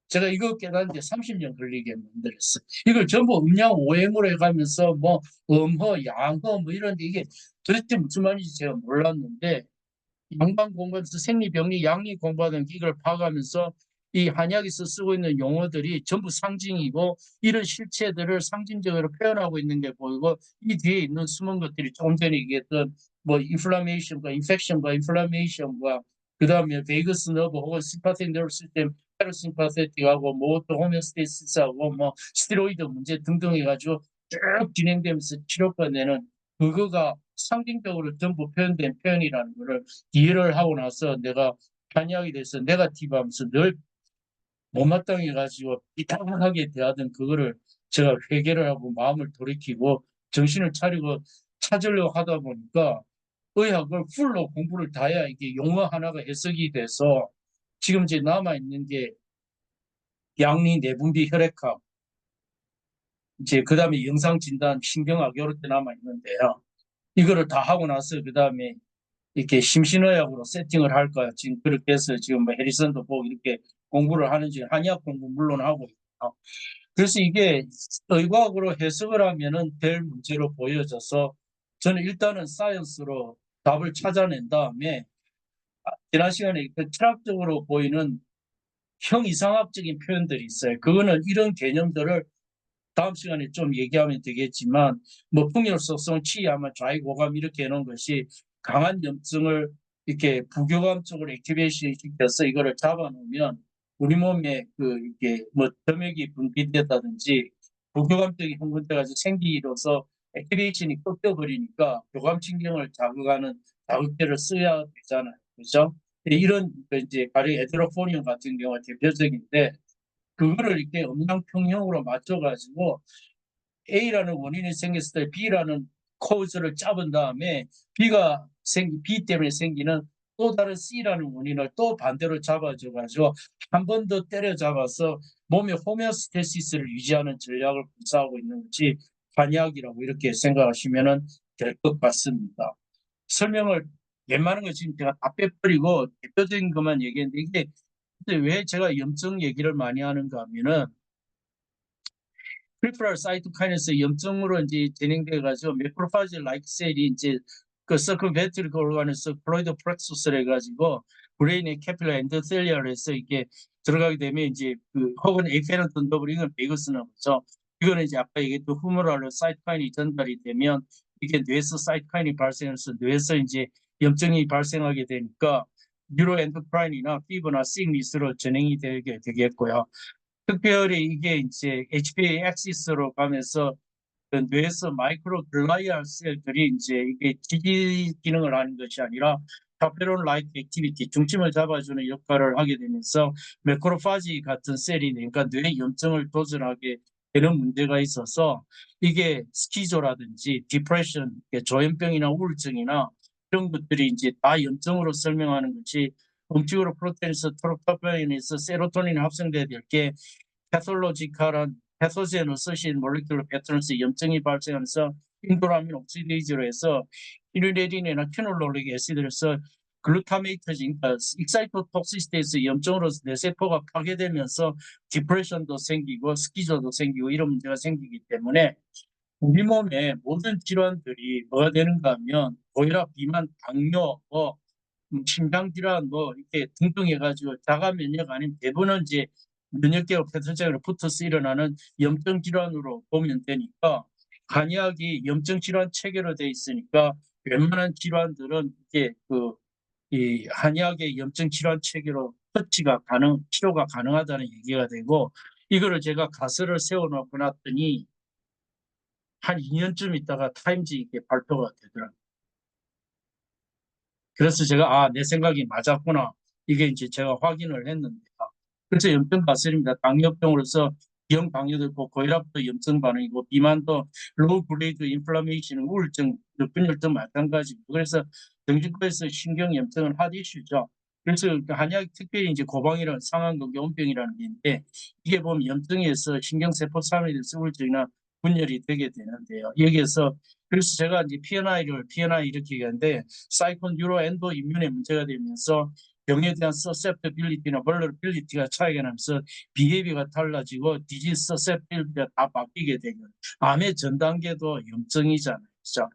제가 이거 깨닫는데 30년 걸리게 만들었어요. 이걸 전부 음양 오행으로 해가면서 뭐 음허, 양허 뭐 이런데 이게 도대체 무슨 말인지 제가 몰랐는데 양반 공부하면서 생리병리 양리 공부하던 이걸 봐가면서 이 한약에서 쓰고 있는 용어들이 전부 상징이고 이런 실체들을 상징적으로 표현하고 있는 게 보이고 이 뒤에 있는 숨은 것들이 조금 전에 얘기했던 뭐 인플라메이션과 인펙션과 인플라메이션과 그 다음에 베이거스 너브 혹은 심파틱 너브 시스템 패러심파테틱하고 모토 호메오스테시스하고 뭐 스테로이드 문제 등등 해가지고 쭉 진행되면서 치료가 되는 그거가 상징적으로 전부 표현된 표현이라는 거를 이해를 하고 나서 내가 한약에 대해서 네거티브 하면서 늘 못마땅해 가지고 이상하게 대하던 그거를 제가 회개를 하고 마음을 돌이키고 정신을 차리고 찾으려고 하다 보니까 의학을 풀로 공부를 다 해야 이게 용어 하나가 해석이 돼서 지금 이제 남아있는 게 양리 내분비 혈액학, 이제 그 다음에 영상진단 신경학 이렇게 남아있는데요. 이거를 다 하고 나서 그 다음에 이렇게 심신의학으로 세팅을 할 거야. 지금 그렇게 해서 지금 뭐 해리슨도 보고 이렇게 공부를 하는지 한의학 공부 물론 하고 있고. 그래서 이게 의과학으로 해석을 하면은 될 문제로 보여져서 저는 일단은 사이언스로 답을 찾아낸 다음에 지난 시간에 그 철학적으로 보이는 형이상학적인 표현들이 있어요. 그거는 이런 개념들을 다음 시간에 좀 얘기하면 되겠지만, 뭐 풍요속성, 치아마, 좌의고감 이렇게 해놓은 것이 강한 염증을 이렇게 부교감 쪽으로 액티베이션 시켜서 이거를 잡아놓으면 우리 몸에 그 이게 뭐 점액이 분비됐다든지 부교감적인 형태가 생기로서 액티베이션이 꺾여버리니까 교감신경을 자극하는 자극제를 써야 되잖아요. 그렇죠? 이런 그 이제 가령 에드로포니움 같은 경우가 대표적인데, 그거를 이렇게 음양평형으로 맞춰가지고 A라는 원인이 생겼을 때 B라는 코즈를 잡은 다음에 B 때문에 생기는 또 다른 C라는 원인을 또 반대로 잡아줘가지고 한 번 더 때려잡아서 몸의 호메오스테시스를 유지하는 전략을 구사하고 있는 것이 한의학이라고 이렇게 생각하시면 될 것 같습니다. 설명을 웬만한 거 지금 제가 다 빼버리고 대표적인 것만 얘기했는데, 이게 왜 제가 염증 얘기를 많이 하는가 하면은 프리퍼럴 사이토카이네스 염증으로 이제 진행돼 가지고 매크로파지 라이크 셀이 이제 그 서클베트를 걸어가면서 플로이드 플렉소스를 해가지고 브레인의 캐필러 엔도텔리아를 해서 이게 들어가게 되면 이제 그 혹은 에이페런톤 더블, 이건 베이거스나 거죠. 이거는 이제 아까 얘기했던 후모랄로 사이토카인이 전달이 되면 이게 뇌에서 사이토카인이 발생해서 뇌에서 이제 염증이 발생하게 되니까 뉴로엔도크라인이나 피버나 시그니스로 진행이 되게 되겠고요. 특별히 이게 이제 HPA 액시스로 가면서 그 뇌에서 마이크로 글라이알 셀들이 이제 이게 지지 기능을 하는 것이 아니라 타페론 라이트 액티비티, 중심을 잡아주는 역할을 하게 되면서 매크로파지 같은 셀이, 그러니까 뇌 염증을 도전하게 되는 문제가 있어서 이게 스키조라든지 디프레션, 조현병이나 우울증이나 이런 것들이 이제 다 염증으로 설명하는 것이, 음식으로 프로테인에서 트로포닌에서 세로토닌이 합성돼야 될게 패솔로지컬한 패소젠을 쓰신 몰리큘러 패턴에서 염증이 발생하면서 인도라민 옥시데이즈로 해서 피르레딘이나 퀴놀로릭 애시드에서 글루타메이트진, 그러니까 익사이토톡시스테에서 염증으로 뇌세포가 파괴되면서 디프레션도 생기고 스키저도 생기고 이런 문제가 생기기 때문에 우리 몸의 모든 질환들이 뭐가 되는가 하면 고혈압, 비만, 당뇨, 뭐 심장 질환 뭐 이렇게 등등 해가지고 자가 면역 아닌 대부분은 이제 면역계가 폐쇄적으로 붙어서 일어나는 염증 질환으로 보면 되니까, 한의학이 염증 질환 체계로 돼 있으니까 웬만한 질환들은 이게 그 이 한의학의 염증 질환 체계로 치료가 가능하다는 얘기가 되고, 이거를 제가 가설을 세워놓고 났더니 한 2년쯤 있다가 타임지 이게 발표가 되더라고요. 그래서 제가 내 생각이 맞았구나. 이게 이제 제가 확인을 했는데, 그래서 염증 가설입니다. 당뇨병으로서 기형 당뇨도 있고 고혈압도 염증 반응이고 비만도 로우 그레이드 인플라메이션, 우울증, 분열도 마찬가지고, 그래서 정신과에서 신경 염증은 핫 이슈죠. 그래서 한약 특별히 이제 고방이라는 상한근개온병이라는 게 있는데, 이게 보면 염증에서 신경세포 산업에 대해서 우울증이나 분열이 되게 되는데요. 여기에서 그래서 제가 이제 PNI 이렇게 얘기하는데, 사이콘 뉴로 엔도 임문에 문제가 되면서 병에 대한 서셉터빌리티나 벌러빌리티가 차이가 나면서 비헤비가 달라지고 디지스 서셉터빌리티가 다 바뀌게 되고, 암의 전 단계도 염증이잖아요. 그렇죠?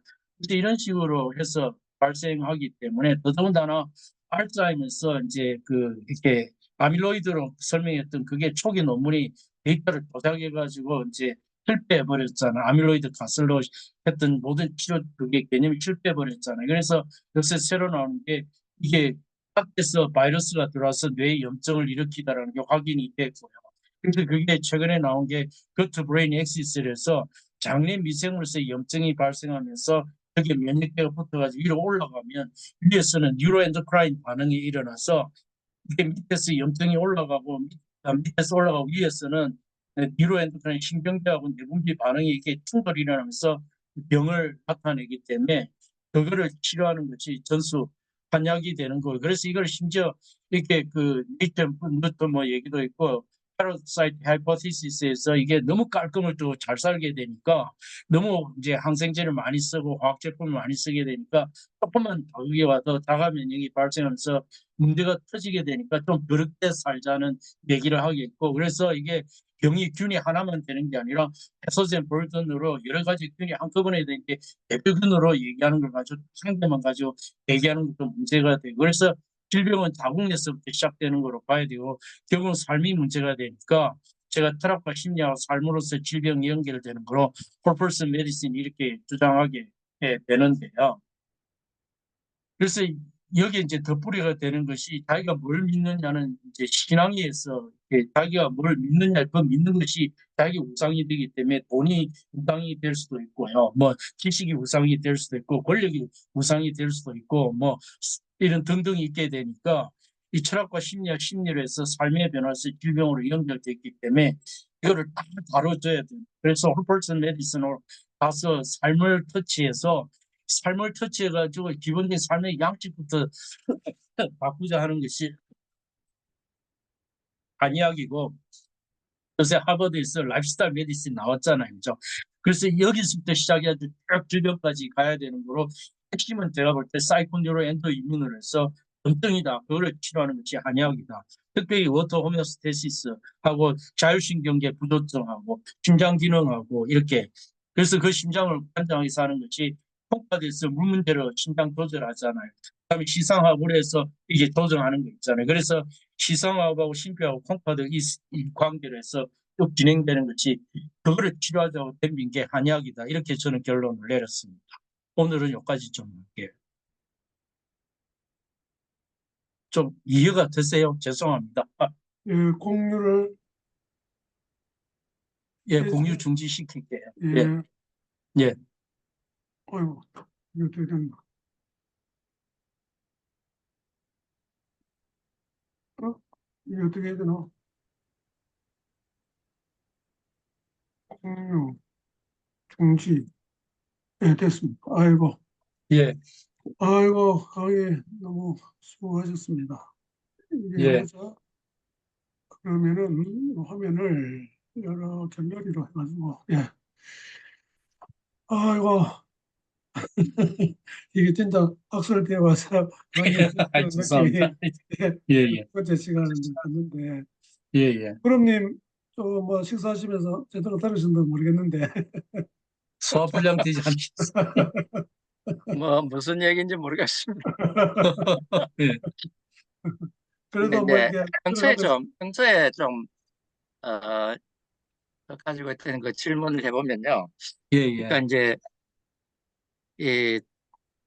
이런 식으로 해서 발생하기 때문에, 더더군다나 알츠하이머에서 이제 그 이렇게 아밀로이드로 설명했던 그게 초기 논문이 데이터를 조작해가지고 이제 실패해버렸잖아요. 아밀로이드 가설로 했던 모든 치료 그게 개념이 실패해버렸잖아요. 그래서 요새 새로 나오는 게 이게 밖에서 바이러스가 들어와서 뇌에 염증을 일으키다라는 게 확인이 됐고요. 그래서 그게 최근에 나온 게 거트 브레인 엑시스에서 장내 미생물에서 염증이 발생하면서 여기 면역계가 붙어가지고 위로 올라가면 위에서는 뉴로엔도크라인 반응이 일어나서 이게 밑에서 염증이 올라가고 밑에서 올라가고 위에서는 뉴로엔도크라인 신경계하고 내분비 반응이 이렇게 충돌이 일어나면서 병을 나타내기 때문에 그거를 치료하는 것이 전수 한약이 되는 거예요. 그래서 이걸 심지어 이렇게 그 네이처부터 뭐 얘기도 있고, 파라사이트 하이포티시스에서 이게 너무 깔끔을 두고 잘 살게 되니까, 너무 이제 항생제를 많이 쓰고 화학 제품을 많이 쓰게 되니까 조금만 자극이 와도 자가 면역이 발생하면서 문제가 터지게 되니까 좀 그렇게 살자는 얘기를 하겠고, 그래서 이게 병이 균이 하나만 되는 게 아니라 패소젠 볼든으로 여러 가지 균이 한꺼번에 되는 게 대표균으로 얘기하는 걸 가지고 상대만 가지고 얘기하는 것도 문제가 되고, 그래서 질병은 자궁에서부터 시작되는 거로 봐야 되고 결국은 삶이 문제가 되니까 제가 철학과 심리학 삶으로서 질병이 연결되는 거로 홀퍼스 메디신 이렇게 주장하게 되는데요. 그래서 여기에 이제 덧뿌리가 되는 것이 자기가 뭘 믿느냐는 이제 신앙에서 자기가 뭘 믿느냐 그 믿는 것이 자기 우상이 되기 때문에 돈이 우상이 될 수도 있고요. 뭐 지식이 우상이 될 수도 있고 권력이 우상이 될 수도 있고 뭐 이런 등등이 있게 되니까 이 철학과 심리학 심리로 해서 삶의 변화에서 질병으로 연결됐기 때문에 이거를 다 다뤄줘야 돼요. 그래서 홀퍼슨 메디슨으로 가서 삶을 터치해가지고 기본적인 삶의 양식부터 바꾸자 하는 것이 한이야기고 요새 하버드에서 라이프스타일 메디신 나왔잖아요. 그죠? 그래서 여기서부터 시작해서 쭉 질병까지 가야 되는 거로 핵심은 제가 볼 때 사이코뉴로 엔도 이민을 해서 염증이다. 그거를 치료하는 것이 한의학이다. 특별히 워터 호메오스테시스하고 자율신경계 부조증하고 심장 기능하고 이렇게 그래서 그 심장을 관장해서 하는 것이 콩팥에서 물 문제로 심장 조절하잖아요. 그다음에 시상하고 해서 이게 조정하는 거 있잖아요. 그래서 시상하고 심폐하고 콩팥의 이 관계를 해서 쭉 진행되는 것이 그거를 치료하자고 덤빈 게 한의학이다. 이렇게 저는 결론을 내렸습니다. 오늘은 여기까지 좀 할게요. 좀 이해가 되세요? 죄송합니다. 예, 공유를 예, 공유 중지시킬게요. 예, 예, 예. 어이구, 이거 어떻게 됐나? 이게 어떻게 해야 되나? 공유, 중지. 예, 됐습니다. 아이고, 예, 너무 수고하셨습니다. 이게 예. 여기서 그러면은 화면을 여러 갤러리로 해가지고, 예. 아이고, 이게 진짜 학술대에 와서 강의 듣는 느낌이, 죄송합니다. 예, 예, 두 예, 번째 시간을 갖는데, 예, 예. 그럼님, 뭐 식사하시면서 제대로 들으신지 모르겠는데, 소화불량 되지 않겠어요? 뭐 무슨 얘기인지 모르겠습니다. 예, 근데 그래도 뭐 이제 이렇게 평소에 들어가면서 좀 어, 가지고 있던 그 질문을 해보면요. 예, 그러니까 예, 이제 이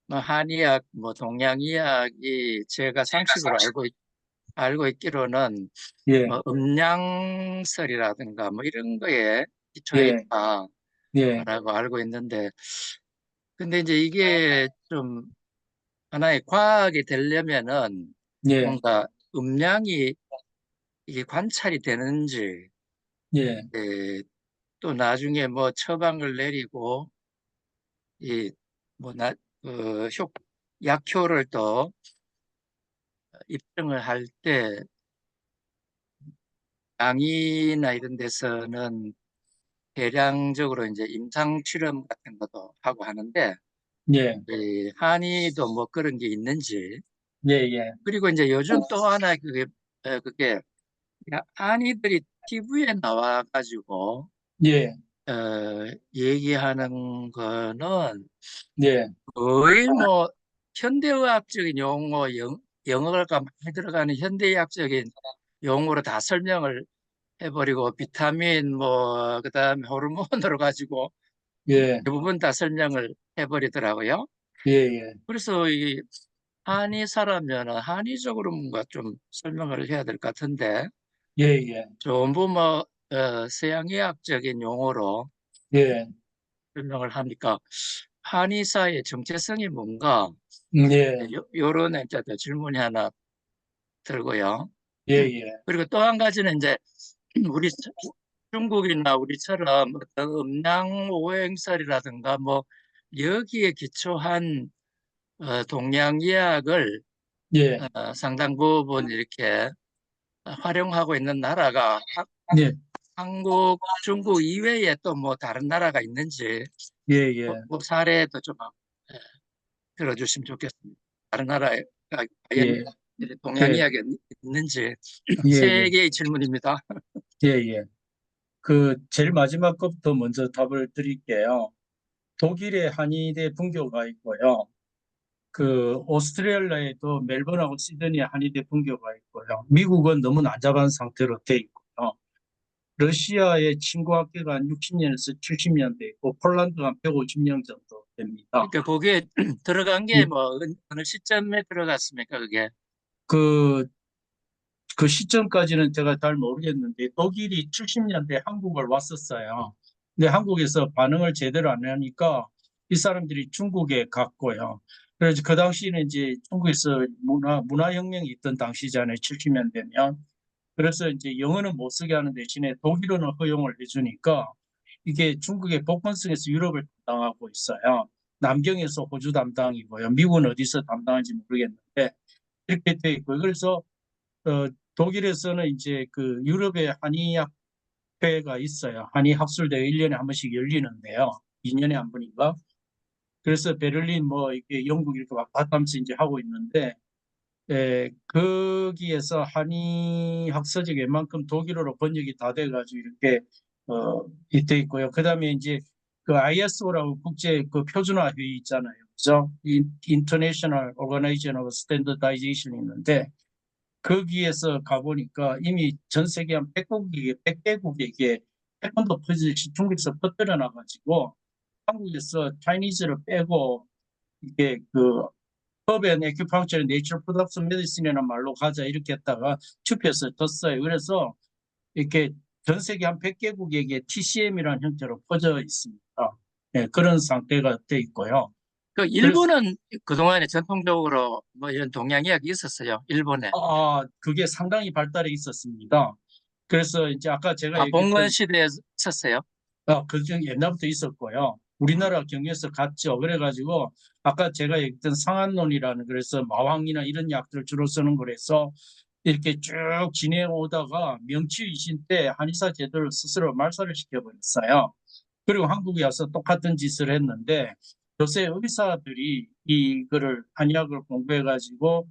뭐 한의학, 뭐 동양의학이 제가 상식으로 알고 있기로는 예, 뭐 음양설이라든가 뭐 이런 거에 기초해 예, 예, 있다라고 알고 있는데, 근데 이제 이게 좀 하나의 과학이 되려면은 예, 뭔가 음양이 이게 관찰이 되는지, 예, 예, 또 나중에 뭐 처방을 내리고 이 뭐 약효를 또 입증을 할 때 양이나 이런 데서는 대량적으로 이제 임상 실험 같은 것도 하고 하는데, 예, 이 한의도 뭐 그런 게 있는지, 예, 예, 그리고 이제 요즘 또 하나 그게 한의들이 TV에 나와 가지고 예, 얘기하는 거는 예, 거의 뭐 현대의학적인 용어, 영어가 많이 들어가는 현대의학적인 용어로 다 설명을 해버리고 비타민 뭐 그다음에 호르몬으로 가지고 예, 대부분 다 설명을 해버리더라고요. 예, 예, 그래서 이 한의사라면 한의적으로 뭔가 좀 설명을 해야 될 것 같은데 예, 예, 전부 뭐 서양의학적인 용어로 예, 설명을 하니까 한의사의 정체성이 뭔가, 예, 요런 이제 또 질문이 하나 들고요. 예, 예, 그리고 또 한 가지는 이제 우리 중국이나 우리처럼 어떤 음양오행설이라든가 뭐 여기에 기초한 동양의학을 예, 상당 부분 이렇게 활용하고 있는 나라가 예, 한국, 중국 이외에 또 뭐 다른 나라가 있는지 예, 예, 뭐 사례도 좀 예, 들어주시면 좋겠습니다. 다른 나라에 과연 예, 예, 동양이야기 있는지. 예, 세 예, 개의 질문입니다. 예, 예. 그 제일 마지막 것부터 먼저 답을 드릴게요. 독일에 한의대 분교가 있고요. 그 오스트레일리아에도 멜번하고 시드니에 한의대 분교가 있고요. 미국은 너무 난잡한 상태로 돼 있고요. 러시아의 친구 학교가 한 60년에서 70년 돼 있고 폴란드가 한 150년 정도 됩니다. 그러니까 거기에 들어간 예. 게 뭐 어느 시점에 들어갔습니까, 그게? 그, 그 시점까지는 제가 잘 모르겠는데 독일이 70년대 한국을 왔었어요. 근데 한국에서 반응을 제대로 안 하니까 이 사람들이 중국에 갔고요. 그래서 그 당시에는 이제 중국에서 문화혁명이 있던 당시잖아요. 70년대면. 그래서 이제 영어는 못 쓰게 하는 대신에 독일어는 허용을 해주니까 이게 중국의 복건성에서 유럽을 담당하고 있어요. 남경에서 호주 담당이고요. 미국은 어디서 담당하는지 모르겠는데 이렇게 돼 있고요. 그래서 독일에서는 이제 그 유럽의 한의학회가 있어요. 한의학술대회 1년에 한 번씩 열리는데요. 2년에 한 번인가? 그래서 베를린 뭐 이렇게 영국 이렇게 왔다 갔다 하면서 이제 하고 있는데 거기에서 한의학 서적이 웬만큼 독일어로 번역이 다 돼가지고 이렇게 돼 있고요. 그다음에 이제 그 ISO라고 국제 그 표준화 회의 있잖아요. 그죠? International Organization of Standardization 있는데 거기에서 가보니까 이미 전 세계 한 100개국에게 태권도 퍼즐이 중국에서 퍼뜨려 나가지고 한국에서 차이니즈를 빼고 이게 그 허브앤 에큐펑처 내처럴 프로덕트 메디슨이라는 말로 가자 이렇게 했다가 투표해서 졌어요. 그래서 이렇게 전 세계 한 100개국에게 TCM이라는 형태로 퍼져 있습니다. 네, 그런 상태가 돼 있고요. 그 그래서 일본은 그동안에 전통적으로 뭐 이런 동양의학이 있었어요, 일본에. 그게 상당히 발달해 있었습니다. 그래서 이제 아까 제가 아, 봉건 얘기했던 시대에 있었어요. 그중 옛날부터 있었고요. 우리나라 경에서 갔죠. 그래가지고 아까 제가 얘기했던 상한론이라는 그래서 마황이나 이런 약들을 주로 쓰는 거라서 이렇게 쭉 지내오다가 명치유신 때 한의사 제도를 스스로 말살을 시켜버렸어요. 그리고 한국에 와서 똑같은 짓을 했는데 요새 의사들이 이거를 한의학을 공부해가지고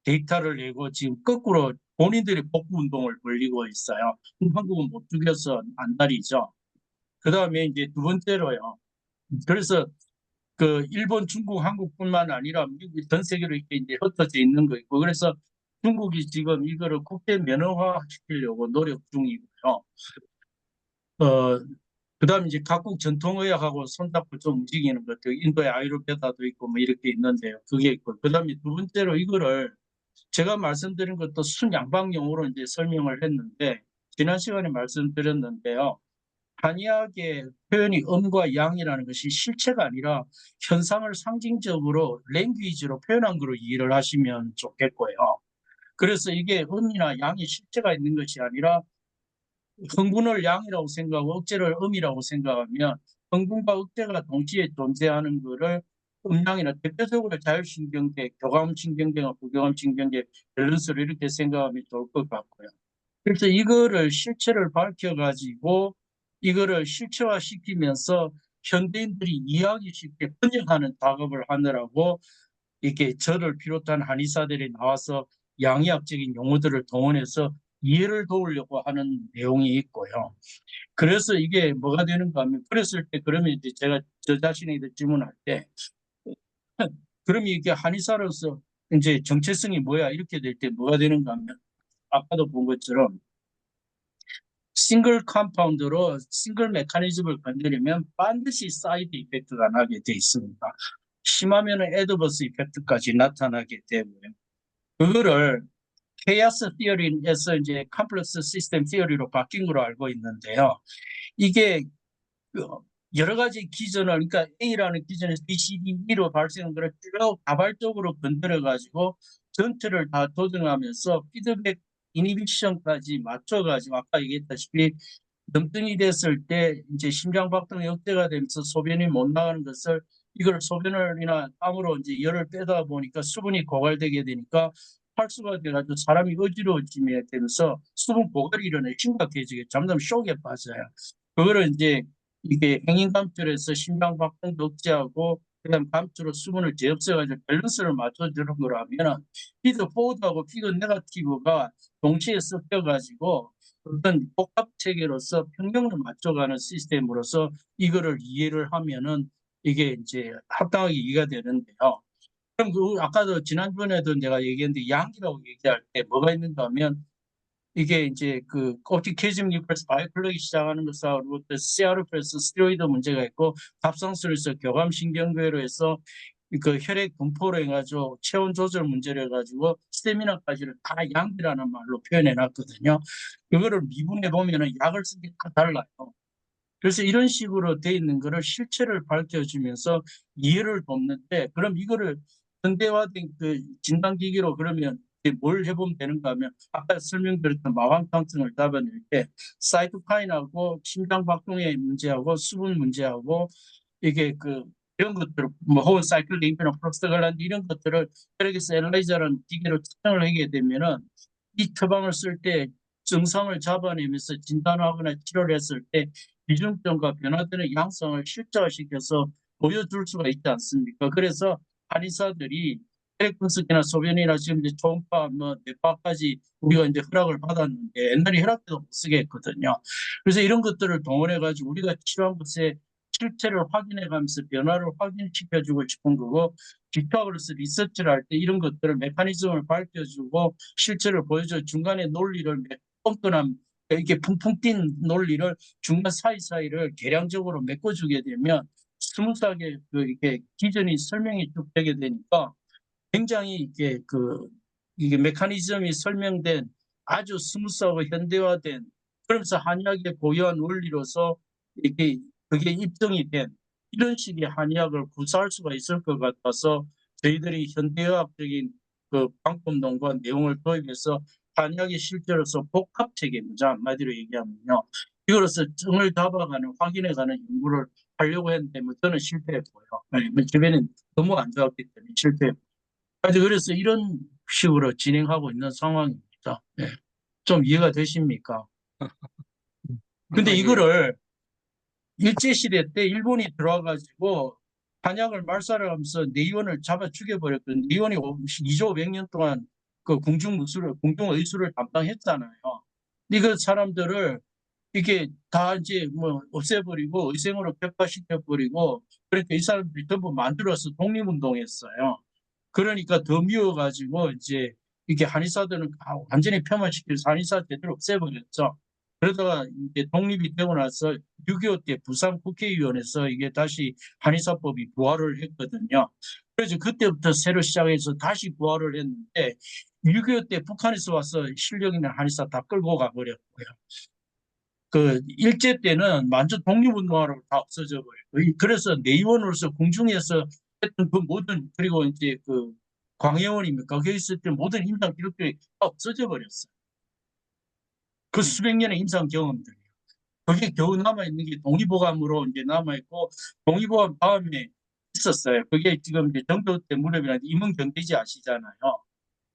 데이터를 내고 지금 거꾸로 본인들이 복구 운동을 벌이고 있어요. 한국은 못 죽여서 안달이죠. 그 다음에 이제 두 번째로요. 그래서 그 일본, 중국, 한국뿐만 아니라 미국 전 세계로 이렇게 이제 흩어져 있는 거 있고 그래서 중국이 지금 이거를 국제 면허화 시키려고 노력 중이고요. 어, 그다음 이제 각국 전통의학하고 손잡고 좀 움직이는 것들, 인도의 아유르베다도 있고 뭐 이렇게 있는데요. 그게 있고 그다음에 두 번째로 이거를 제가 말씀드린 것도 순양방용으로 이제 설명을 했는데 지난 시간에 말씀드렸는데요. 한의학의 표현이 음과 양이라는 것이 실체가 아니라 현상을 상징적으로 랭귀지로 표현한 거로 이해를 하시면 좋겠고요. 그래서 이게 음이나 양이 실체가 있는 것이 아니라 흥분을 양이라고 생각하고 억제를 음이라고 생각하면 흥분과 억제가 동시에 존재하는 것을 음양이나 대표적으로 자율신경계, 교감신경계와 부교감신경계 밸런스를 이렇게 생각하면 좋을 것 같고요. 그래서 이거를 실체를 밝혀가지고 이거를 실체화시키면서 현대인들이 이해하기 쉽게 번역하는 작업을 하느라고 이렇게 저를 비롯한 한의사들이 나와서 양의학적인 용어들을 동원해서 이해를 도우려고 하는 내용이 있고요. 그래서 이게 뭐가 되는가 하면 그랬을 때 그러면 이제 제가 저 자신에게 질문할 때 그러면 이게 한의사로서 이제 정체성이 뭐야 이렇게 될 때 뭐가 되는가 하면 아까도 본 것처럼 싱글 컴파운드로 싱글 메커니즘을 건드리면 반드시 사이드 이펙트가 나게 돼 있습니다. 심하면은 애드버스 이펙트까지 나타나게 되고요. 그거를 케이아스 티어리에서 이제 컴플렉스 시스템 티어리로 바뀐 걸로 알고 있는데요. 이게 그 여러 가지 기전을 그러니까 A라는 기전에서 B, C, D, E로 발생한 것을 쭉 다발적으로 건드려 가지고 전체를 다 조정하면서 피드백 이니비션까지 맞춰 가지고 아까 얘기했다시피 염증이 됐을 때 이제 심장박동이 억제가 되면서 소변이 못 나가는 것을 이걸 소변을이나 땀으로 이제 열을 빼다 보니까 수분이 고갈되게 되니까 탈수가 돼가지고 사람이 어지러워지게 되면서 수분 고갈이 일어나 심각해지게 잠깐 쇼크에 빠져요. 그거를 이제 이게 행인 감출해서 심장박동도 억제하고 그다음 감출로 수분을 재흡수해가지고 밸런스를 맞춰주는 거라면 피드 포워드하고 피드 네거티브가 동시에 섞여가지고 어떤 복합 체계로서 평형을 맞춰가는 시스템으로서 이거를 이해를 하면은 이게 이제 합당하게 이해가 되는데요. 그럼 아까도 지난번에도 내가 얘기했는데 양기라고 얘기할 때 뭐가 있는가 하면 이게 이제 그 옵티키즘 리플레스 바이플러기 시작하는 것하고 CRP에서 스테로이드 문제가 있고 갑상선에서 교감신경계로 해서 그 혈액 분포로 해가지고 체온 조절 문제를 해가지고 스태미나까지를 다 양기라는 말로 표현해 놨거든요. 그거를 미분해 보면은 약을 쓰기 다 달라요. 그래서 이런 식으로 돼 있는 거를 실체를 밝혀주면서 이해를 돕는데 그럼 이거를 현대화된 그 진단기기로 그러면 이제 뭘 해보면 되는가 하면 아까 설명드렸던 마황탕증을 잡아낼 때 사이토카인하고 심장박동의 문제하고 수분 문제하고 이게 그 이런 것들을 뭐 혹은 사이클링이나 프로스타글란드 이런 것들을 혈액에서 엘라이자라는 기계로 측정을 하게 되면은 이 처방을 쓸 때 증상을 잡아내면서 진단하거나 치료를 했을 때 비중점과 변화되는 양상을 실제화시켜서 보여줄 수가 있지 않습니까? 그래서 한의사들이 혈액 분석이나 소변이나 지금 이제 초음파, 뭐 뇌파까지 우리가 이제 허락을 받았는데 옛날에 혈압 때도 못 쓰게 했거든요. 그래서 이런 것들을 동원해 가지고 우리가 치료한 것의 실체를 확인해 가면서 변화를 확인시켜주고 싶은 거고 기초학으로서 리서치를 할 때 이런 것들을 메커니즘을 밝혀주고 실체를 보여줘 중간에 논리를 뻔뻔한 이렇게 풍풍 뛴 논리를 중간 사이사이를 계량적으로 메꿔주게 되면 스무스하게 이렇게 기전이 설명이 쭉 되게 되니까 굉장히 이게 메커니즘이 설명된 아주 스무스하고 현대화된 그러면서 한의학의 고유한 원리로서 이렇게 그게 입증이 된 이런 식의 한의학을 구사할 수가 있을 것 같아서 저희들이 현대의학적인 그 방법론과 내용을 도입해서 한의학의 실제로서 복합체계입니다. 한마디로 얘기하면요. 이거로서 증을 잡아가는 확인해가는 연구를 하려고 했는데 뭐 저는 실패했고요. 뭐 주변엔 너무 안 좋았기 때문에 실패했고. 그래서 이런 식으로 진행하고 있는 상황입니다. 네. 좀 이해가 되십니까? 근데 예. 이거를 일제시대 때 일본이 들어와가지고 한약을 말살을 하면서 내의원을 잡아 죽여버렸거든요. 내의원이 2조 500년 동안 그 궁중의술을 담당했잖아요. 이거 사람들을 이게 다 이제 뭐 없애버리고 의생으로 폐파시켜버리고 그러니까 이 사람들이 전부 만들어서 독립운동했어요. 그러니까 더 미워가지고 이제 이게 한의사들은 완전히 폄하시켜서 한의사 제대로 없애버렸죠. 그러다가 이제 독립이 되고 나서 6.25 때 부산 국회의원에서 이게 다시 한의사법이 부활을 했거든요. 그래서 그때부터 새로 시작해서 다시 부활을 했는데 6.25 때 북한에서 와서 실력 있는 한의사 다 끌고 가버렸고요. 그 일제 때는 완전 독립운동하러 다 없어져 버려요. 그래서 내의원으로서 궁중에서 했던 그 모든 그리고 이제 그 광해원입니까? 거기 있을 때 모든 임상 기록들이 다 없어져 버렸어요. 그 수백 년의 임상 경험들이. 그게 겨우 남아있는 게 동의보감으로 이제 남아있고, 동의보감 다음에 있었어요. 그게 지금 이제 정도 때 무렵이라는 임은경제지 아시잖아요.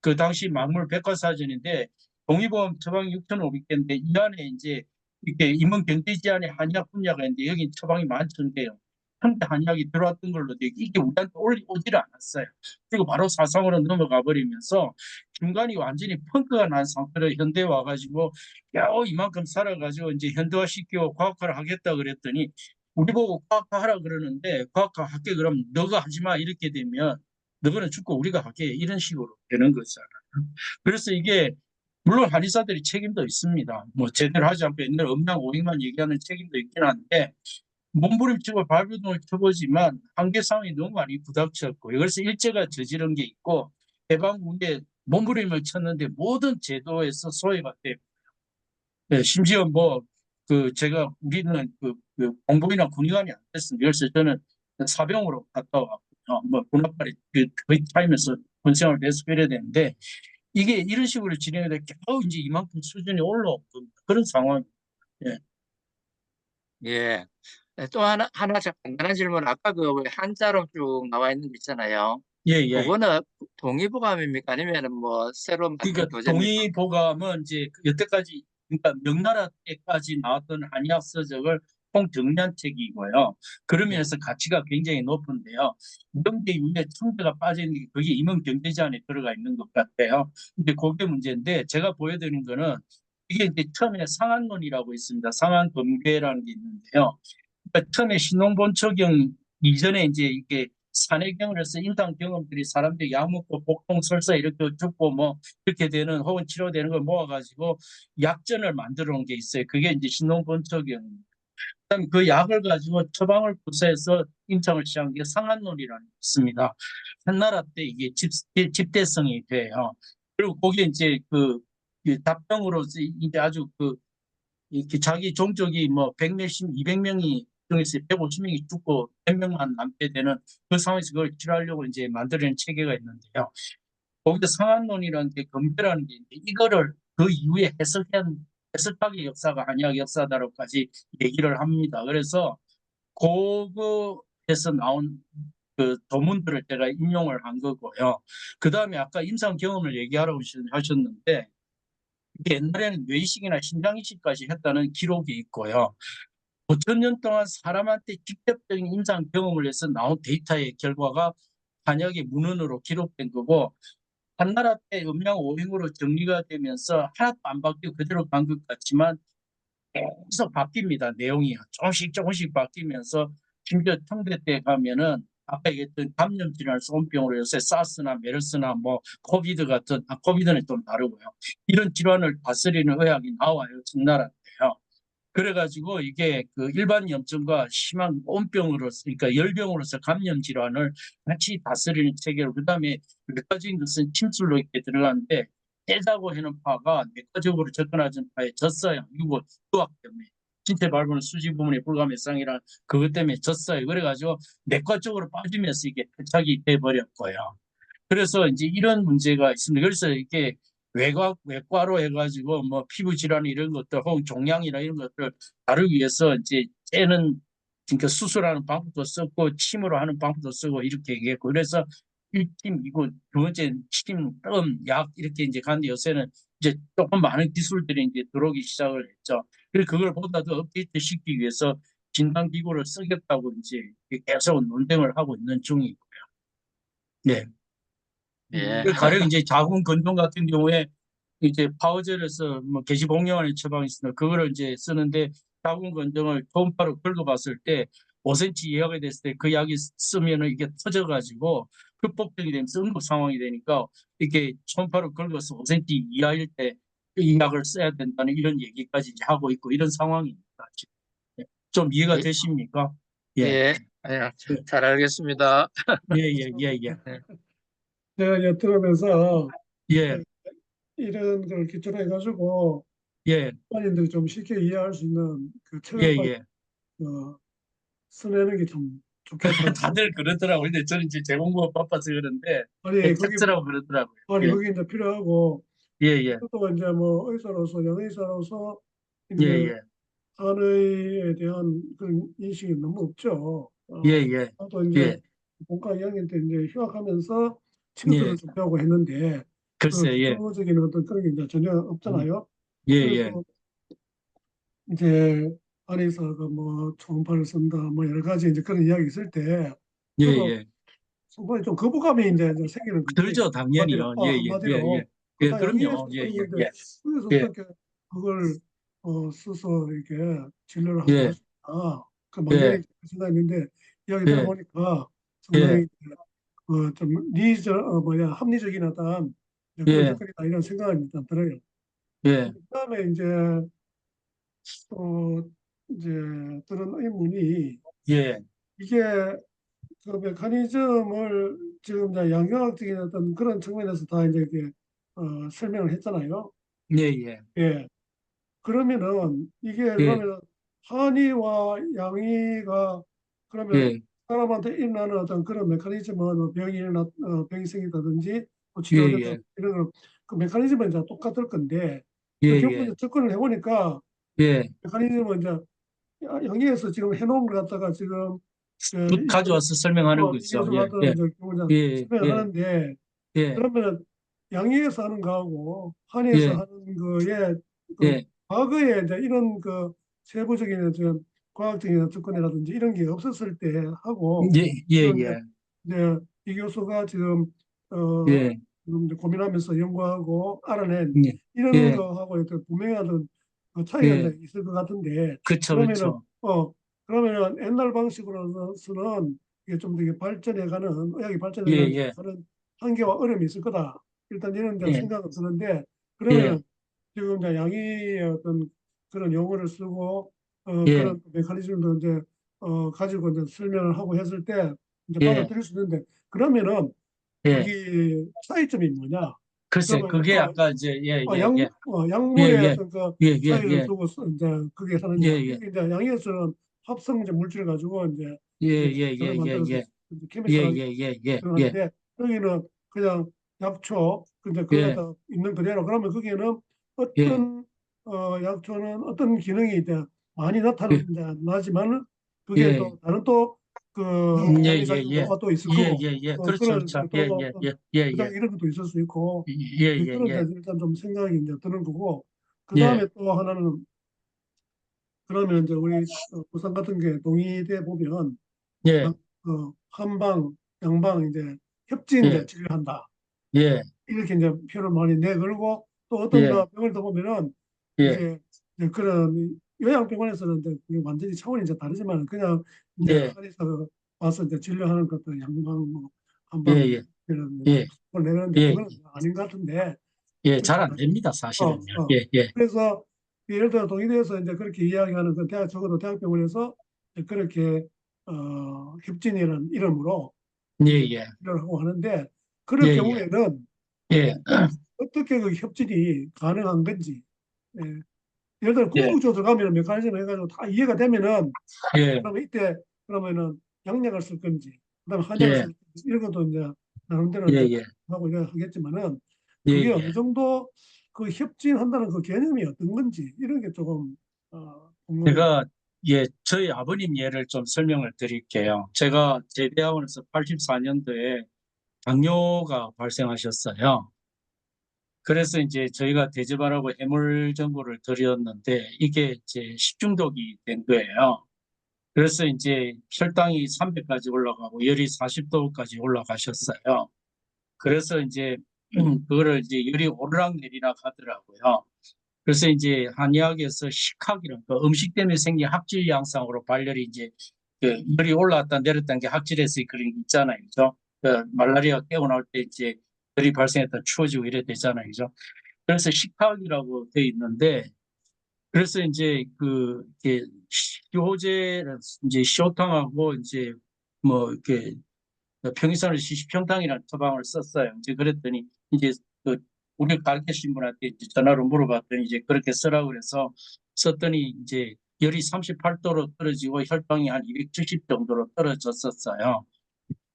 그 당시 만물 백과사전인데, 동의보감 처방이 6,500개인데, 이 안에 이제 이렇게 임은경제지 안에 한의학 분야가 있는데, 여기 처방이 11,000개요. 현대 한의학이 들어왔던 걸로 돼 이게 우리한테 오지를 않았어요. 그리고 바로 사상으로 넘어가 버리면서 중간이 완전히 펑크가 난 상태로 현대에 와가지고 겨우 이만큼 살아가지고 이제 현대화시키고 과학화를 하겠다 그랬더니 우리 보고 과학화 하라 그러는데 과학화 할게 그럼 너가 하지 마 이렇게 되면 너는 죽고 우리가 할게 이런 식으로 되는 거잖아요. 그래서 이게 물론 한의사들이 책임도 있습니다. 뭐 제대로 하지 않고 옛날 엄낭오행만 얘기하는 책임도 있긴 한데 몸부림치고 발버둥을 쳐보지만 한계 상황이 너무 많이 부닥쳤고 그래서 일제가 저지른 게 있고 해방 후에 몸부림을 쳤는데 모든 제도에서 소외가 됐고 네, 심지어 뭐 그 제가 우리는 그 공복이나 군의관이 안 됐습니다. 그래서 저는 사병으로 갔다 왔거든요. 뭐 군합발이 거의 타임에서 군생활을 계속 해야 되는데 이게 이런 식으로 진행이 돼 겨우 이제 이만큼 수준이 올라오고 그런 상황. 예, 예. 네, 또 하나 간단한 질문. 아까 그 한자로 쭉 나와 있는 거 있잖아요. 예, 예. 그거는 동의보감입니까? 아니면 뭐 새로 만든 그러니까 교재입니까? 동의보감은 이제 여태까지 그러니까 명나라 때까지 나왔던 한의학 서적을 총정리책이고요. 그런 예. 면에서 가치가 굉장히 높은데요. 명제 이후에 청자가 빠진 게 그게 임원경제지 안에 들어가 있는 것 같아요. 근데 그게 문제인데 제가 보여드린 거는 이게 이제 처음에 상한론이라고 있습니다. 상한검계라는 게 있는데요. 그러니까 처음에 신농본초경 이전에 이제 이게 산해경을 해서 임상 경험들이 사람들이 약 먹고 복통 설사 이렇게 죽고 뭐 이렇게 되는 혹은 치료되는 걸 모아가지고 약전을 만들어 놓은 게 있어요. 그게 이제 신농본초경입니다. 그다음에 그 약을 가지고 처방을 구사해서 임상을 시작한 게 상한론이라는 게 있습니다. 한나라 때 이게 집대성이 돼요. 그리고 그게 이제 그 답병으로 이제 아주 이렇게 자기 종족이 뭐 100몇십, 200명이 중에서 150명이 죽고 100명만 남게 되는 그 상황에서 그걸 치료하려고 이제 만들어낸 체계가 있는데요. 거기서 상한론이라는 게 검별하는 게 있는데 이거를 그 이후에 해석하기 역사가 한의학 역사다라고까지 얘기를 합니다. 그래서 그거에서 나온 그 도문들을 제가 인용을 한 거고요. 그 다음에 아까 임상 경험을 얘기하라고 하셨는데 이게 옛날에는 뇌이식이나 신장이식까지 했다는 기록이 있고요. 5천 년 동안 사람한테 직접적인 임상 경험을 해서 나온 데이터의 결과가 한약의 문헌으로 기록된 거고 한나라 때 음양오행으로 정리가 되면서 하나도 안 바뀌고 그대로 간 것 같지만 계속 바뀝니다. 내용이 조금씩 조금씩 바뀌면서 심지어 청대 때 가면은 아까 얘기했던 감염 질환 소음병으로 요새 사스나 메르스나 뭐 코비드 같은 코비드는 좀 다르고요. 이런 질환을 다스리는 의학이 나와요. 청나라 때요. 그래가지고 이게 그 일반 염증과 심한 온병으로서 그러니까 열병으로서 감염 질환을 같이 다스리는 체계로 그다음에 외과적인 것은 침술로 이렇게 들어가는데 떼자고 하는 파가 내과적으로 접근하는 파에 젖어요. 유학 때문에 신체 발부는 수지 부분의 불감해상이란 그것 때문에 젖어요. 그래가지고 내과 쪽으로 빠지면서 이게 패착이 돼버렸고요. 그래서 이제 이런 문제가 있습니다. 그래서 이게 외과로 해가지고 뭐 피부 질환 이런 것들 혹은 종양이나 이런 것들 다루기 위해서 이제 째는 그러니까 수술하는 방법도 쓰고 침으로 하는 방법도 쓰고 이렇게 얘기했고 그래서 1팀 이고 두 번째 침, 약 이렇게 이제 가는데 요새는 이제 조금 많은 기술들이 이제 들어오기 시작을 했죠. 그래서 그걸 보다 더 업데이트 시키기 위해서 진단기구를 쓰겠다고 이제 계속 논쟁을 하고 있는 중이고요. 네. 예. 가령 이제 자궁 건동 같은 경우에 이제 파워젤에서 뭐 게시복용하는 처방이 있습니다. 그거를 이제 쓰는데 자궁 건동을 초음파로 긁어봤을 때 5cm 이하가 됐을 때 그 약이 쓰면은 이게 터져가지고 극복적이 되면서 응급 상황이 되니까 이게 초음파로 긁어서 5cm 이하일 때 이 약을 써야 된다는 이런 얘기까지 이제 하고 있고 이런 상황입니다. 지금. 예. 좀 이해가 예. 되십니까? 예, 예. 예. 잘 알겠습니다. 예, 예, 예, 예, 제가 이제 들으면서 예, 이런 걸 기초로 해가지고 예, 일반인들이 좀 쉽게 이해할 수 있는 그 예, 책을 빨리 예. 써내는 게 좀 좋겠다고. 다들 그러더라고요. 근데 저는 이제 제공부가 바빠서 그런데 아니 거기 텍스트라고 그러더라고요. 아니 예, 거기 이제 필요하고 예, 예, 또 이제 뭐 의사로서 영의사로서 예, 이제 예, 한의에 대한 그런 인식이 너무 없죠. 예, 예, 나도 이제 예, 본과 2학년 때 이제 휴학하면서 예. 친구들을 좀 배우고 했는데 그 글쎄, 예, 기초적인 어떤 그런 게 이제 전혀 없잖아요. 예, 예, 그래서 이제 한의사가 뭐 초음파를 쓴다 뭐 여러 가지 이제 그런 이야기 있을 때 예, 저도 예. 상당히 좀 거부감이 이제 생기는 거지. 그러죠, 당연히요. 예, 예, 예, 예. 한마디로 예, 나 양의에서 그럼요. 예, 쓰는 예, 건데 예, 그래서 예, 어떻게 그걸 써서 이렇게 진료를 하고 할 예, 수 있나 그 예, 막연히 생각했는데 이야기 예, 들어보니까 예, 상당히 좀 뭐야 합리적인 어떤 그런 예, 접근이다 이런 생각이 일단 들어요. 예, 그다음에 이제 또 이제 그런 의문이 예, 이게 그 메커니즘을 지금 이제 양형학적인 어떤 그런 측면에서 다 이제 이렇게 설명을 했잖아요. 예, 예, 예. 그러면은 이게 예, 그러면 한의와 양의가 그러면 예, 사람한테 일어나는 어떤 그런 메커니즘은 뭐 병이 생긴다든지 뭐 예, 치료된다 예, 이런 그 메커니즘은 이제 똑같을 건데 예, 결국 예, 이제 접근을 해보니까 예. 메커니즘은 이제 양의에서 지금 해놓은 것 갖다가 지금 가져와서 설명하는 이 거죠. 교수 예, 같은 예, 이제 경우는 예, 설명을 예, 하는데 예, 그러면 양의에서 하는 거하고 한의에서 예, 하는 거에 그 예, 과거에 이제 이런 그 세부적인 좀 과학적인 접근이라든지 이런 게 없었을 때 하고 예, 예, 지금 예, 이제 이 교수가 지금 어 예, 지금 이제 고민하면서 연구하고 알아낸 예, 이런 예, 거하고 이렇게 분명한 그 차이가 예. 이제 있을 것 같은데 그쵸, 그러면은 그쵸. 그러면은 옛날 방식으로서는 이게 좀 되게 발전해가는 의학이 예, 발전해가는 예, 그런 한계와 어려움이 있을 거다. 일단 이런 데 예, 생각은 드는데 예, 그러면은 지금 이제 양의의 어떤 그런 용어를 쓰고 예, 그런 메커니즘도 이제 가지고 이제 설명을 하고 했을 때 이제 예, 받아들일 수 있는데 그러면은 예. 거기 차이점이 뭐냐? 글쎄, 그러면 그게 아까 이제, 예, 예, 예, 예, 약물의 예, 어떤 그 예, 예, 차이를 예, 두고 이제 그게 예, 하느냐? 예, 이게 이제 양의에서는 합성제 물질을 가지고 이제 예, 이게 예, 저걸 예, 예, 만들어서 예, 이제 예, 케미컬하게 예, 예, 예, 예, 하는데 여기는 그냥 약초 근데 예, 거기에다 있는 그대로 그러면 거기에는 예, 어떤 약초는 어떤 기능이 이제 많이 예, 나지만은 그게 예, 또 다른 또 그 예, 예, 예, 양리작용도가 또 있을 예, 거고 예, 예, 그렇죠, 그런 그렇죠. 예, 또 예, 예, 예, 예, 그다음에 이런 것도 있을 수 있고 예, 이제 예, 그런 데 예, 일단 좀 생각이 이제 드는 거고 그 예, 다음에 또 하나는 그러면 이제 우리 부산 같은 게 동의대 보면 예, 한방 양방 이제 협진제 예, 치료한다. 예, 이렇게 이제 표현을 많이 내걸고 또 어떤 예, 병원을 더 보면은 예, 이제 그런 요양병원에서는 이제 그게 완전히 차원이 이제 다르지만 그냥 이제 예, 한의사가 와서 이제 진료하는 것도 양방 뭐 예, 한방 예, 이런 예, 걸 내는데 예, 그건 아닌 것 같은데 예, 잘 그렇지 안 않아요. 됩니다, 어, 사실은요. 어. 예, 예, 그래서 예를 들어 동의대에서 이제 그렇게 이야기하는 그 대학 적어도 대학병원에서 그렇게 협진이라는 이름으로 예, 이제 예, 치료를 하고 하는데 예, 그럴 예, 경우에는 예, 어떻게 그 협진이 가능한 건지 예. 예를 들어 예, 궁극적으로 들어가면 메커니즘 해가지고 다 이해가 되면은 예, 그러면 이때 그러면은 양약을 쓸 건지 그다음에 한약을 예, 쓸 건지 이런 것도 이제 나름대로 예, 이제 예, 하고 이래 하겠지만은 예, 그게 예. 어느 정도 그 협진한다는 그 개념이 어떤 건지 이런 게 조금 궁금해요. 제가 예, 저희 아버님 예를 좀 설명을 드릴게요. 제가 제 대학원에서 84년도에 당뇨가 발생하셨어요. 그래서 이제 저희가 대접하라고 해물전골을 드렸는데 이게 이제 식중독이 된 거예요. 그래서 이제 혈당이 300까지 올라가고 열이 40도까지 올라가셨어요. 그래서 이제 그거를 이제 열이 오르락내리락 하더라고요. 그래서 이제 한의학에서 식학이라는 그 음식 때문에 생긴 학질 양상으로 발열이 이제 그 열이 올라왔다 내렸다는 게 학질에서 그런 게 있잖아요. 그죠? 그 말라리아 깨어나올 때 이제 열이 발생했다 추워지고 이래 되잖아요. 그죠? 그래서 식학이라고 돼 있는데 그래서 이제 그 이렇게 시호제를 이제 시호탕하고 이제 뭐 이렇게 평이산을 시시평탕이라는 처방을 썼어요. 이제 그랬더니 이제 그 우리 가르치신 분한테 이제 전화로 물어봤더니 이제 그렇게 쓰라고 그래서 썼더니 이제 열이 38도로 떨어지고 혈당이 한 270 정도로 떨어졌었어요.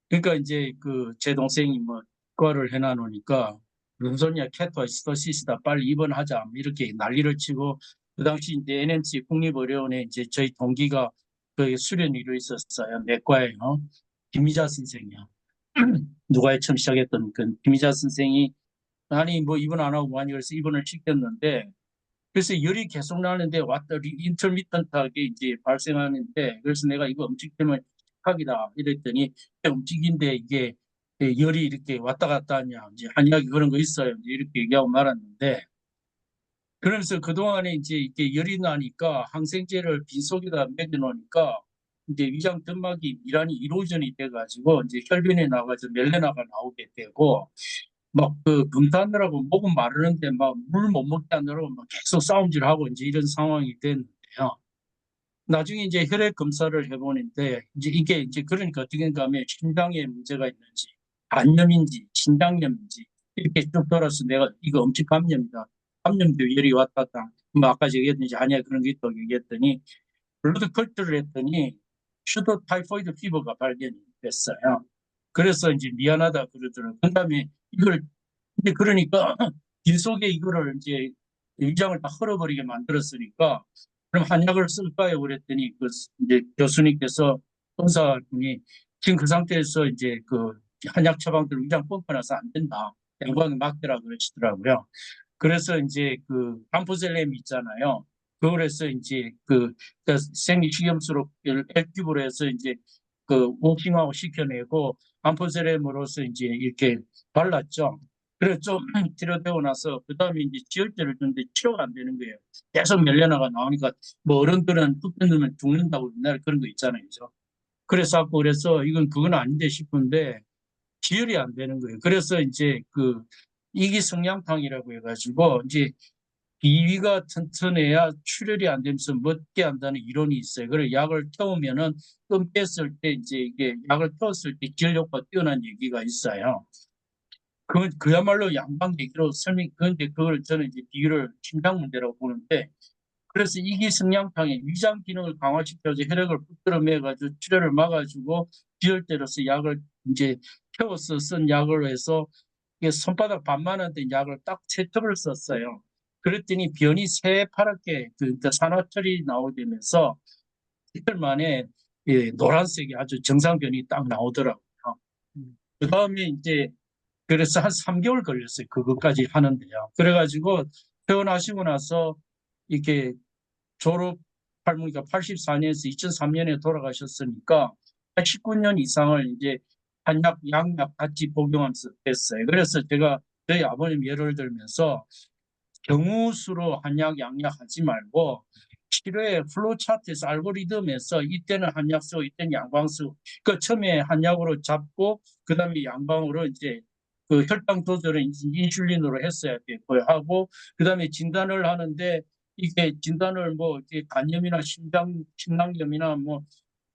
그러니까 이제 그 제 동생이 뭐 과를 해놔 놓으니까 무슨 소리냐 케토아시도시스다 빨리 입원하자 이렇게 난리를 치고 그 당시 이제 NMC 국립의료원에 이제 저희 동기가 그 수련의로 있었어요. 내과에요. 김희자 선생이요. 누가 처음 시작했던 그 김희자 선생이 아니 뭐 입원 안 하고 뭐하니 그래서 입원을 시켰는데 그래서 열이 계속 나는데 왔다 인터미턴트하게 이제 발생하는데 그래서 내가 이거 음식 때문에 식학이다 이랬더니 음식인데 이게 열이 이렇게 왔다 갔다 하냐 이제 한약이 그런 거 있어요 이제 이렇게 얘기하고 말았는데 그러면서 그동안에 이제 이렇게 열이 나니까 항생제를 빈속에다 먹여놓으니까 이제 위장 점막이 미란이 이로전이 돼가지고 이제 혈변에 나가서 멜레나가 나오게 되고 막 그 금탄느라고 목은 마르는데 막 물 못 먹게 하느라고 막 계속 싸움질하고 이제 이런 상황이 됐는데요. 나중에 이제 혈액 검사를 해보는데 이제 이게 이제 그러니까 어떻게 하면 심장에 문제가 있는지 안염인지 신장염인지 이렇게 쭉 돌아서 내가 이거 음식 감염이다. 감염도 열이 왔다 갔다. 뭐 아까 얘기했듯이 아니야 그런 게 있다고 얘기했더니 블러드 컬처를 했더니 슈도 타이포이드 피버가 발견이 됐어요. 그래서 이제 미안하다 그러더라고요. 그다음에 이걸 이제 그러니까 빈속에 이거를 이제 위장을 다 헐어버리게 만들었으니까 그럼 한약을 쓸까요? 그랬더니 그 이제 교수님께서 의사분이 지금 그 상태에서 이제 그 한약 처방들 위장 뻥커나서 안 된다. 양방에 맡겨라 그러시더라고요. 그래서 이제 그 암포셀렘 있잖아요. 그걸 해서 이제 그 생리식염수로 액기브로 해서 이제 그 워킹하고 시켜내고 암포셀렘으로서 이제 이렇게 발랐죠. 그래서 좀 치료되고 나서 그다음에 이제 지혈제를 주는데 치료가 안 되는 거예요. 계속 멜레나가 나오니까 뭐 어른들은 뚝 끊으면 죽는다고 옛날에 그런 거 있잖아요. 그죠? 그래서 이건 그건 아닌데 싶은데 기혈이 안 되는 거예요. 그래서 이제 그 이기성량탕이라고 해가지고 이제 비위가 튼튼해야 출혈이 안 되면서 먹게 한다는 이론이 있어요. 그래 약을 태우면은 끔 뺐을 때 이제 이게 약을 태웠을 때 기혈 효과가 뛰어난 얘기가 있어요. 그야말로 양방 얘기로 그런데 그걸 저는 이제 비율을 심장 문제라고 보는데 그래서 이기승량탕이 위장 기능을 강화시켜서 혈액을 붙들어매가지고 출혈을 막아주고 비열대로서 약을 이제 태워서 쓴 약을 해서 이게 손바닥 반만한 된 약을 딱 세 첩을 썼어요. 그랬더니 변이 새파랗게 그 산화철이 나오게 되면서 이틀 만에 예, 노란색이 아주 정상 변이 딱 나오더라고요. 그 다음에 이제 그래서 한 3개월 걸렸어요. 그것까지 하는데요. 그래가지고 퇴원하시고 나서 이렇게 졸업 할머니가 84년에서 2003년에 돌아가셨으니까 19년 이상을 이제 한약, 양약 같이 복용하면서 됐어요. 그래서 제가 저희 아버님 예를 들면서 경우수로 한약, 양약 하지 말고 치료의 플로차트에서 알고리즘에서 이때는 한약 쓰고 이때는 양방 쓰고 그 처음에 한약으로 잡고 그다음에 양방으로 이제 그 혈당 조절은 인슐린으로 했어야 되고요 하고 그다음에 진단을 하는데 이게 진단을 뭐 이게 간염이나 심낭염이나 뭐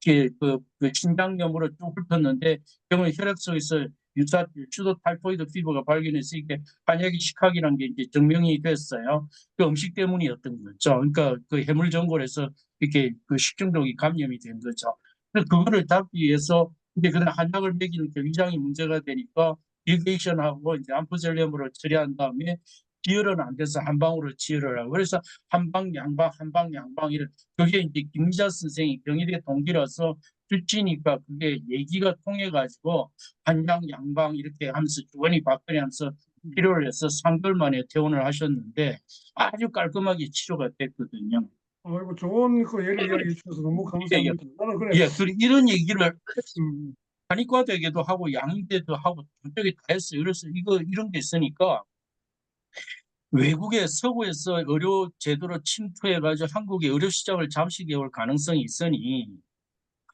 이렇게 그 신장염으로 쭉 훑었는데 병원 혈액 속에서 유사 수도 타이포이드 피부가 발견해서 이게 한약이 식학이라는 게 이제 증명이 됐어요. 그 음식 때문이었던 거죠. 그러니까 그 해물 전골에서 이렇게 그 식중독이 감염이 된 거죠. 그래서 그거를 잡기 위해서 이제 그런 한약을 먹이는 게 위장이 문제가 되니까 irrigation하고 이제 암포절염으로 처리한 다음에 지혈은 안 돼서 한방으로 지혈을 하고 그래서 한방 양방 한방 양방 이런 그게 이제 김미자 선생이 경희대 동기라서 주치니까 그게 얘기가 통해 가지고 한양 양방 이렇게 하면서 주거니 박거니 하면서 필요를 해서 3개월 만에 퇴원을 하셨는데 아주 깔끔하게 치료가 됐거든요. 아이고, 좋은 그 예를 이야기해 주셔서 너무 예, 예. 감사합니다. 나는 그래. 예, 이런 얘기를 음, 한의과대에도 하고 양대도 하고 저쪽에 다 했어요. 그래서 이런 게 있으니까 외국의 서구에서 의료 제도로 침투해가지고 한국의 의료 시장을 잠식해올 가능성이 있으니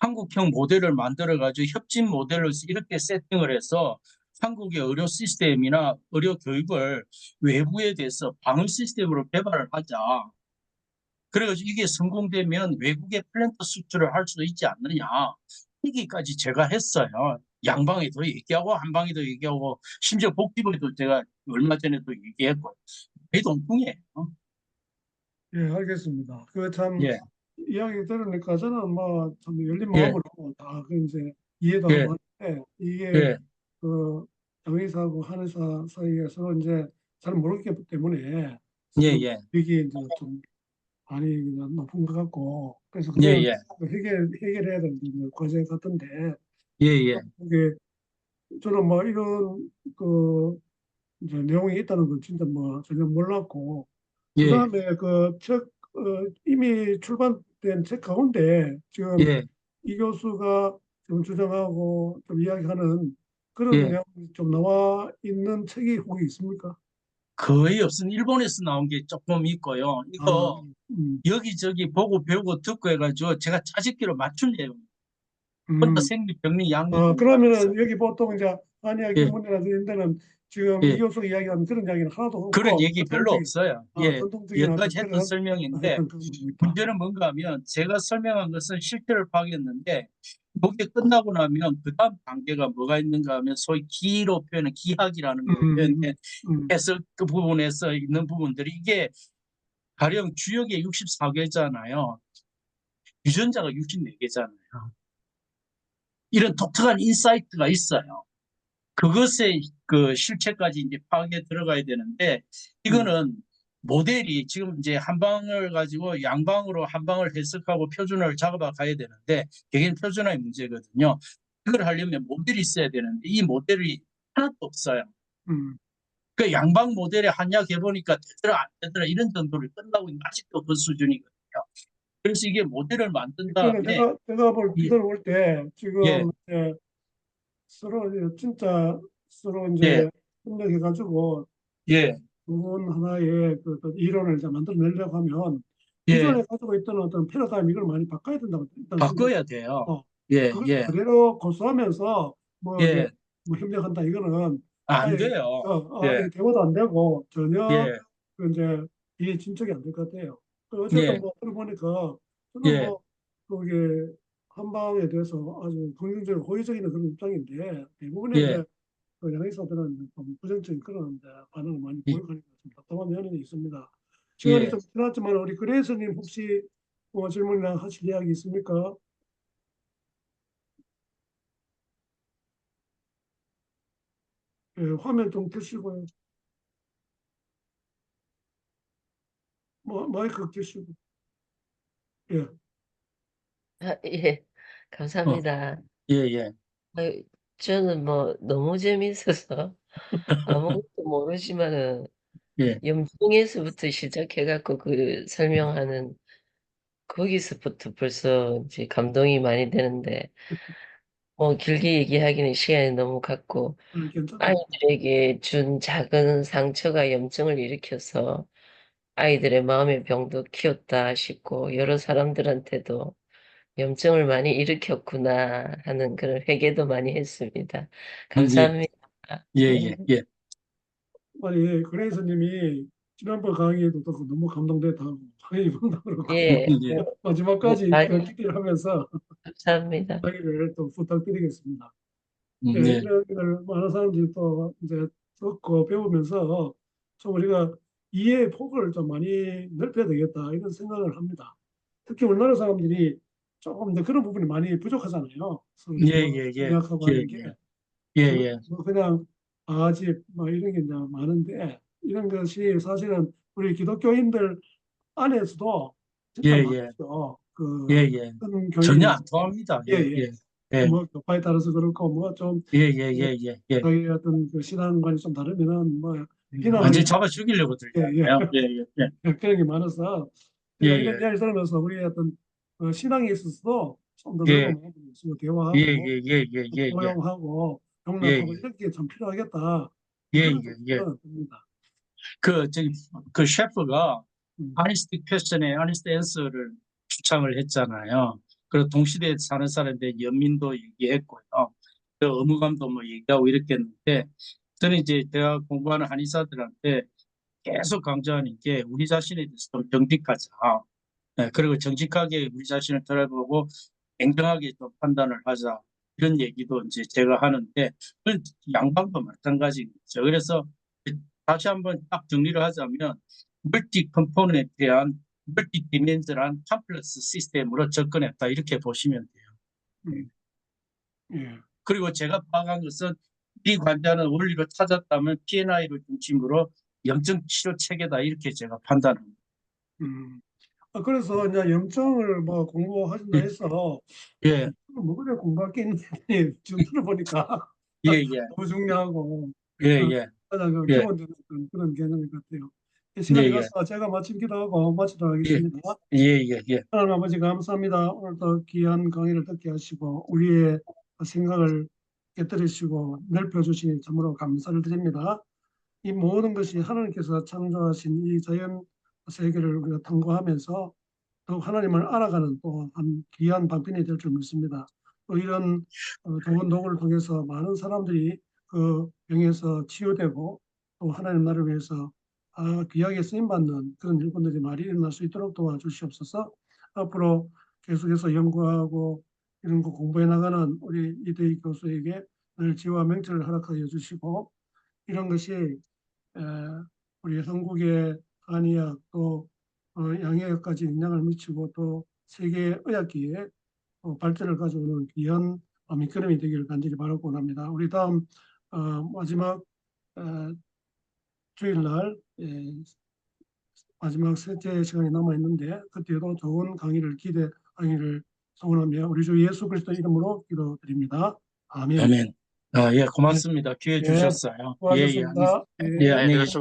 한국형 모델을 만들어가지고 협진 모델로 이렇게 세팅을 해서 한국의 의료 시스템이나 의료 교육을 외부에 대해서 방어 시스템으로 개발을 하자. 그래가지고 이게 성공되면 외국의 플랜트 수출을 할 수도 있지 않느냐. 얘기까지 제가 했어요. 양방에도 얘기하고 한방에도 얘기하고 심지어 복지부에도 제가 얼마 전에도 얘기했고 대동통이에요. 예, 알겠습니다. 그 참 예, 이야기 들으니까 저는 뭐 참 열린 예, 마음으로 다 그 이제 이해도 예, 하고 하는데 이게 예, 그 장의사하고 한의사 사이에 서로 이제 잘 모르기 때문에 예, 서로 예, 이게 이제 좀 많이 높은 것 같고 그래서 예, 그걸 예, 해결해야 되는 이제 과제 같은데 예, 예, 이게 저는 뭐 이런 그 이제 내용이 있다는 건 진짜 뭐 전혀 몰랐고 예, 그다음에 그 책 이미 출판된 책 가운데 지금 예, 이 교수가 좀 주장하고 좀 이야기하는 그런 예. 내용이 좀 나와 있는 책이 혹시 있습니까? 거의 없은 일본에서 나온 게 조금 있고요. 아, 이거 음, 여기저기 보고 배우고 듣고 해가지고 제가 짜집기로 맞춘 내용. 혼자 음. 생리 병리 양리 그러면은 공부하면서. 여기 보통 이제 한의학 예, 입문이라든지 이런 데는 지금 이 예. 교수가 이야기하는 그런 이야기는 하나도 그런 없고 얘기 별로 없어요. 예. 전통적인 어떤 여기까지 했던 그런 설명인데 어떤 그런 겁니다. 문제는 뭔가 하면 제가 설명한 것은 실태를 파악했는데 그게 끝나고 나면 그 다음 단계가 뭐가 있는가 하면 소위 기로 표현은 기학이라는 음, 걸로 음, 표현해 음, 해서 그 부분에서 있는 부분들이 이게 가령 주역이 64개잖아요. 유전자가 64개잖아요. 이런 독특한 인사이트가 있어요. 그것의 그 실체까지 이제 파악에 들어가야 되는데 음, 이거는 모델이 지금 이제 한방을 가지고 양방으로 한방을 해석하고 표준어를 잡아 가야 되는데 개개인 표준어의 문제거든요. 이걸 하려면 모델이 있어야 되는데 이 모델이 하나도 없어요. 음. 그 양방 모델에 한약해 보니까 되더라 안 되더라 이런 정도를 끝나고 있는 아직도 그 수준이거든요. 그래서 이게 모델을 만든 그러니까 다음에 제가 예, 들어볼 때 예, 지금 이제 서로 이제 진짜 서로 예, 이제 협력해가지고 예, 좋은 하나의 그 이론을 이제 만들어내려고 하면 예, 기존에 가지고 있던 어떤 패러다임 이걸 많이 바꿔야 된다고 일단 생각해요. 바꿔야 돼요. 예, 그걸 예, 그대로 고수하면서 뭐 이게 예. 뭐 협력한다 이거는 안 아예 돼요. 이게 예, 대화도 안 되고 전혀 예, 그 이제 이해 진척이 안 될 것 같아요. 어쨌든 예, 뭐 들어보니까 저는 예, 뭐 그게 한방에 대해서 아주 긍정적이고 호의적인 그런 입장인데 대부분의 예, 이제 그 양의사들은 좀 부정적인 그런 이제 반응을 많이 보이고 하니까 좀 답답한 면이 있습니다. 시간이 예. 좀 지났지만 우리 그레이스님 혹시 뭐 질문이나 하실 이야기 있습니까? 예, 화면 좀 켜시고요. 뭐 마이크 켜시고. 예. 예, 어, 감사합니다. 예, 예, 아유, 저는 뭐 너무 재미있어서 아무것도 모르지만은 예, 염증에서부터 시작해갖고 그 설명하는 거기서부터 벌써 이제 감동이 많이 되는데 뭐 길게 얘기하기는 시간이 너무 갔고 괜찮아요. 아이들에게 준 작은 상처가 염증을 일으켜서 아이들의 마음의 병도 키웠다 싶고 여러 사람들한테도 염증을 많이 일으켰구나 하는 그런 회개도 많이 했습니다. 예, 감사합니다. 예, 네. 예, 예, 아니 그레이스님이 지난번 강의에도 또 너무 감동됐다고 강의 본다 그러고 예, 예, 마지막까지 그 많이 기대를 하면서 감사합니다. 강의를 또 부탁드리겠습니다. 예, 예, 이런 많은 사람들이 또 이제 듣고 배우면서 좀 우리가 이해의 폭을 좀 많이 넓혀야 되겠다 이런 생각을 합니다. 특히 우리나라 사람들이 조금 이제 그런 부분이 많이 부족하잖아요. 서로 예, 대화 예, 예, 공약하고 예, 하는 게 예, 예, 뭐 그냥 아집 뭐 이런 게 이제 많은데 이런 것이 사실은 우리 기독교인들 안에서도 예, 진짜 예, 많죠. 예, 그 예. 큰 전혀 교인에서 안 통합니다. 예, 예예 예, 예, 뭐 교파에 따라서 그렇고 뭐좀 예, 예, 예, 예, 예. 자기 어떤 그 신앙관이 좀 다르면은 뭐 비난하는 완전 잡아 죽이려고 예예 들잖아요. 예, 예, 예, 그런 게 많아서 예, 제가 이런 예, 이야기 들으면서 우리의 어떤 신앙에 있어서도 좀 더 넓은 예, 마음으로 서로 예, 대화하고 예, 예, 예, 예, 예, 포용하고 예, 용납하고 예, 이런 게 참 필요하겠다. 예, 그런 좀 예, 예. 생각을 듭니다. 저기, 그 셰프가 음, 아니스트 퀘스천에 아니스트 앤서를 추창을 했잖아요. 그리고 동시대에 사는 사람들 연민도 얘기했고요. 그 의무감도 뭐 얘기하고 이렇게 했는데 저는 이제 대학 공부하는 한의사들한테 계속 강조하는 게 우리 자신에 대해서 좀 정직하자. 그리고 정직하게 우리 자신을 돌아보고 냉정하게 좀 판단을 하자. 이런 얘기도 이제 제가 하는데 그건 양방도 마찬가지죠. 그래서 다시 한번 딱 정리를 하자면 멀티 컴포넌트한 멀티 디멘전한 컴플렉스 시스템으로 접근했다 이렇게 보시면 돼요. 음, 예. 그리고 제가 파악한 것은 이 관자는 원리를 찾았다면 P&I를 중심으로 염증 치료 체계다 이렇게 제가 판단합니다. 음. 그래서 이제 영적을 뭐 공부하신다 예, 해서 예, 뭐 그래 공부할 게 있는지 지금 들어보니까 예, 예, 너무 중요하고 예, 어, 예, 가장 그 예, 기본적인 그런 개념인 것 같아요. 예, 시간이 예, 가서 제가 마침 기도하고 마치도록 예, 하겠습니다. 예, 예, 예. 하나님 아버지 감사합니다. 오늘도 귀한 강의를 듣게 하시고 우리의 생각을 깨뜨리시고 넓혀주시니 참으로 감사를 드립니다. 이 모든 것이 하나님께서 창조하신 이 자연 세계를 우리가 탐구하면서 더욱 하나님을 알아가는 또 한 귀한 방편이 될 줄 믿습니다. 또 이런 좋은 도구를 통해서 많은 사람들이 그 병에서 치유되고 또 하나님 나라를 위해서 귀하게 쓰임받는 그런 일꾼들이 많이 일어날 수 있도록 도와주시옵소서. 앞으로 계속해서 연구하고 이런 거 공부해 나가는 우리 이대희 교수에게 늘 지혜와 명철을 허락하여 주시고 이런 것이 에, 우리 한국의 한의학 또 양의학까지 영향을 미치고 또 세계 의학계에 발전을 가져오는 귀한 밑거름이 되기를 간절히 바라고 원합니다. 우리 다음 마지막 어, 주일날 마지막 셋째 시간이 남아 있는데 그때도 좋은 강의를 소원하며 우리 주 예수 그리스도 이름으로 기도드립니다. 아멘. 아멘. 예, 고맙습니다. 기회 예, 주셨어요. 예, 예, 수고하셨습니다. 예, 예. 안녕히 네, 계십시오.